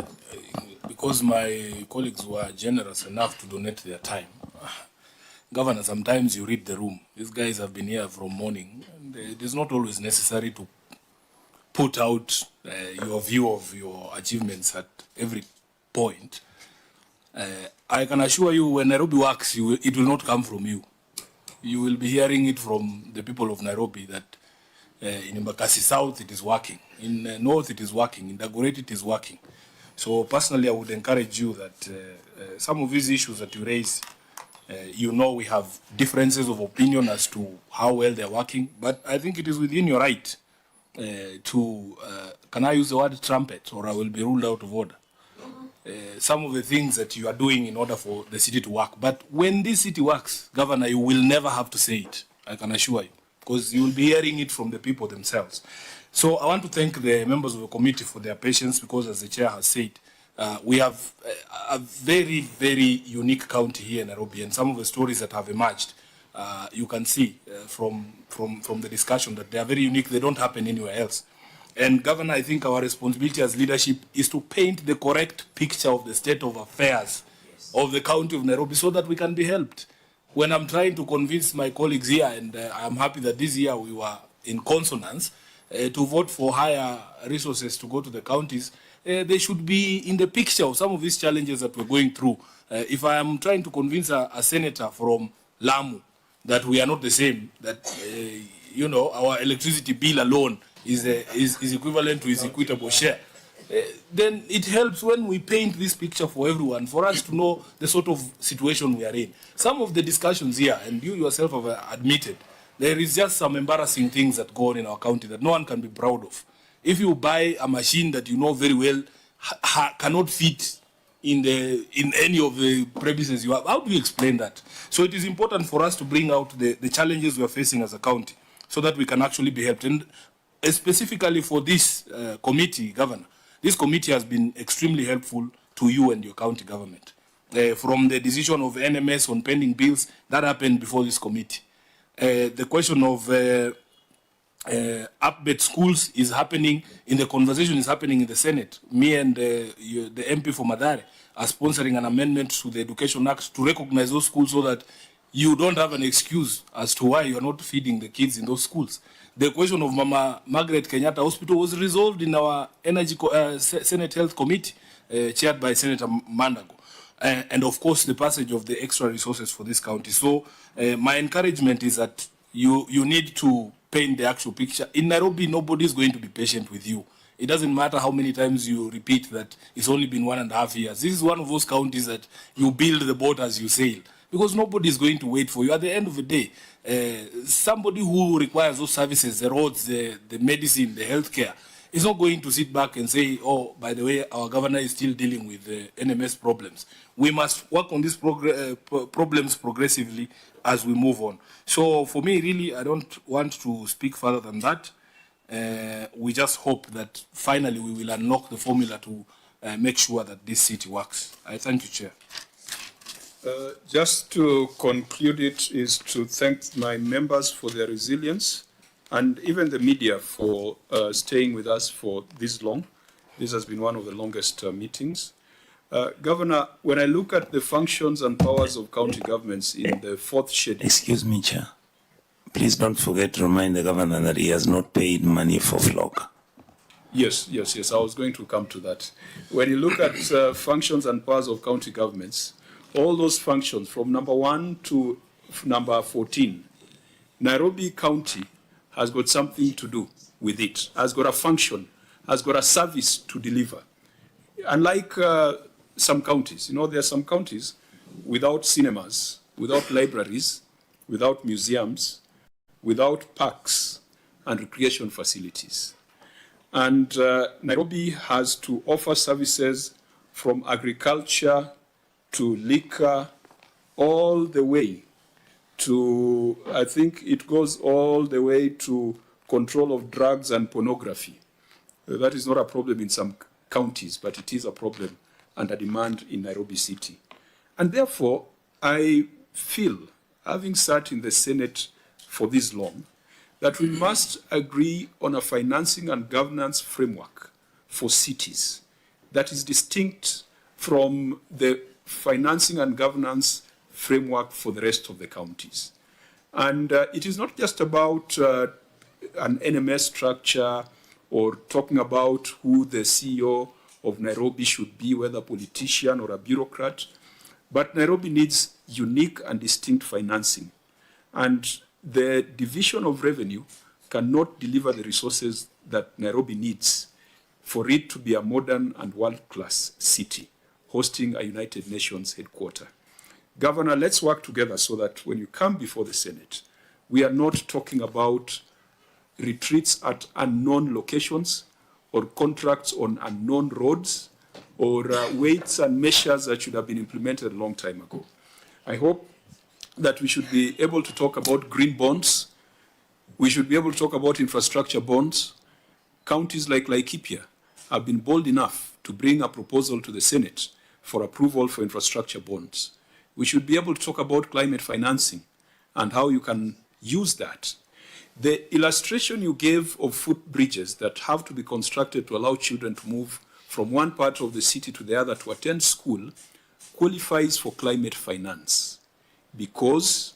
Because my colleagues were generous enough to donate their time. Governor, sometimes you read the room. These guys have been here from morning, and it is not always necessary to put out your view of your achievements at every point. I can assure you, when Nairobi works, it will not come from you. You will be hearing it from the people of Nairobi that in Embakasi South it is working, in North it is working, in Dagoretti it is working. So personally, I would encourage you that some of these issues that you raise, we have differences of opinion as to how well they're working, but I think it is within your right to, can I use the word trumpet, or I will be ruled out of order? Some of the things that you are doing in order for the city to work. But when this city works, Governor, you will never have to say it, I can assure you, because you will be hearing it from the people themselves. So I want to thank the members of the committee for their patience, because as the chair has said, we have a very, very unique county here in Nairobi, and some of the stories that have emerged, you can see from the discussion that they are very unique. They don't happen anywhere else. And Governor, I think our responsibility as leadership is to paint the correct picture of the state of affairs of the county of Nairobi so that we can be helped. When I'm trying to convince my colleagues here, and I'm happy that this year we were in consonance, to vote for higher resources to go to the counties, they should be in the picture of some of these challenges that we're going through. If I am trying to convince a senator from Lamu that we are not the same, that our electricity bill alone is equivalent to his equitable share, then it helps when we paint this picture for everyone, for us to know the sort of situation we are in. Some of the discussions here, and you yourself have admitted, there is just some embarrassing things that go on in our county that no one can be proud of. If you buy a machine that you know very well cannot fit in any of the premises you have, how do you explain that? So it is important for us to bring out the challenges we are facing as a county so that we can actually be helped. And specifically for this committee, Governor, this committee has been extremely helpful to you and your county government. From the decision of NMS on pending bills, that happened before this committee. The question of update schools is happening, in the conversation is happening in the Senate. Me and the MP for Madare are sponsoring an amendment to the Education Act to recognize those schools so that you don't have an excuse as to why you're not feeding the kids in those schools. The question of Mama Margaret Kenyatta Hospital was resolved in our Senate Health Committee, chaired by Senator Mandago. And of course, the passage of the extra resources for this county. So my encouragement is that you need to paint the actual picture. In Nairobi, nobody is going to be patient with you. It doesn't matter how many times you repeat that it's only been 1.5 years. This is one of those counties that you build the boat as you sail, because nobody is going to wait for you. At the end of the day, somebody who requires those services, the roads, the medicine, the healthcare, is not going to sit back and say, oh, by the way, our governor is still dealing with the NMS problems. We must work on these problems progressively as we move on. So for me, really, I don't want to speak further than that. We just hope that finally we will unlock the formula to make sure that this city works. I thank you, Chair. Just to conclude it is to thank my members for their resilience and even the media for staying with us for this long. This has been one of the longest meetings. Governor, when I look at the functions and powers of county governments in the fourth schedule... Excuse me, Chair. Please don't forget to remind the governor that he has not paid money for flock. Yes. I was going to come to that. When you look at functions and powers of county governments, all those functions from number 1 to number 14, Nairobi County has got something to do with it, has got a function, has got a service to deliver. Unlike some counties, there are some counties without cinemas, without libraries, without museums, without parks and recreation facilities. And Nairobi has to offer services from agriculture to liquor, all the way to, I think it goes all the way to control of drugs and pornography. That is not a problem in some counties, but it is a problem and a demand in Nairobi City. And therefore, I feel, having sat in the Senate for this long, that we must agree on a financing and governance framework for cities that is distinct from the financing and governance framework for the rest of the counties. And it is not just about an NMS structure or talking about who the CEO of Nairobi should be, whether a politician or a bureaucrat, but Nairobi needs unique and distinct financing. And the division of revenue cannot deliver the resources that Nairobi needs for it to be a modern and world-class city, hosting a United Nations headquarters. Governor, let's work together so that when you come before the Senate, we are not talking about retreats at unknown locations or contracts on unknown roads or weights and measures that should have been implemented a long time ago. I hope that we should be able to talk about green bonds. We should be able to talk about infrastructure bonds. Counties like Laikipia have been bold enough to bring a proposal to the Senate for approval for infrastructure bonds. We should be able to talk about climate financing and how you can use that. The illustration you gave of footbridges that have to be constructed to allow children to move from one part of the city to the other to attend school qualifies for climate finance, because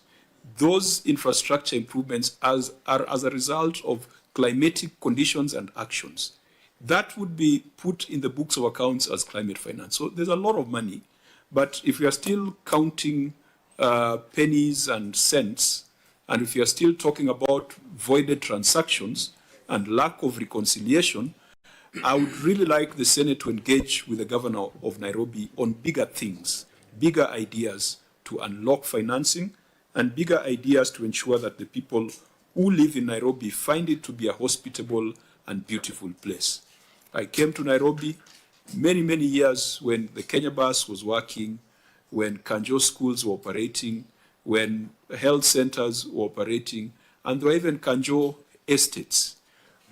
those infrastructure improvements are as a result of climatic conditions and actions. That would be put in the books of accounts as climate finance. So there's a lot of money, but if we are still counting pennies and cents, and if you are still talking about voided transactions and lack of reconciliation, I would really like the Senate to engage with the governor of Nairobi on bigger things, bigger ideas to unlock financing, and bigger ideas to ensure that the people who live in Nairobi find it to be a hospitable and beautiful place. I came to Nairobi many, many years when the Kenya bus was working, when Kanjo schools were operating, when health centers were operating, and there were even Kanjo estates.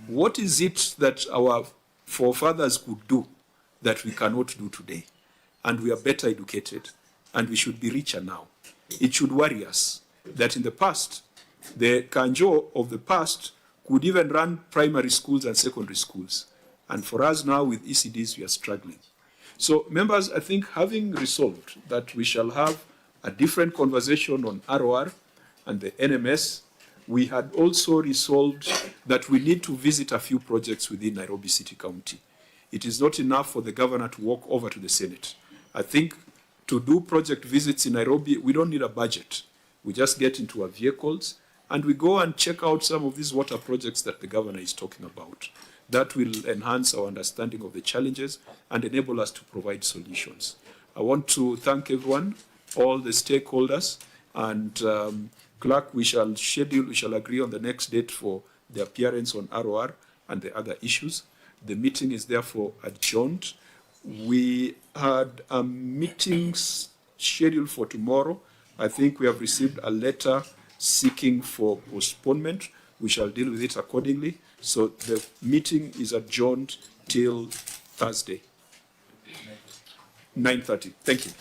What is it that our forefathers could do that we cannot do today? And we are better educated, and we should be richer now. It should worry us that in the past, the Kanjo of the past could would even run primary schools and secondary schools. And for us now with ECDs, we are struggling. So members, I think having resolved that we shall have a different conversation on ROR and the NMS, we had also resolved that we need to visit a few projects within Nairobi City County. It is not enough for the governor to walk over to the Senate. I think to do project visits in Nairobi, we don't need a budget. We just get into our vehicles and we go and check out some of these water projects that the governor is talking about. That will enhance our understanding of the challenges and enable us to provide solutions. I want to thank everyone, all the stakeholders, and Clerk, we shall agree on the next date for the appearance on ROR and the other issues. The meeting is therefore adjourned. We had a meeting scheduled for tomorrow. I think we have received a letter seeking for postponement. We shall deal with it accordingly. So the meeting is adjourned till Thursday, 9:30. Thank you.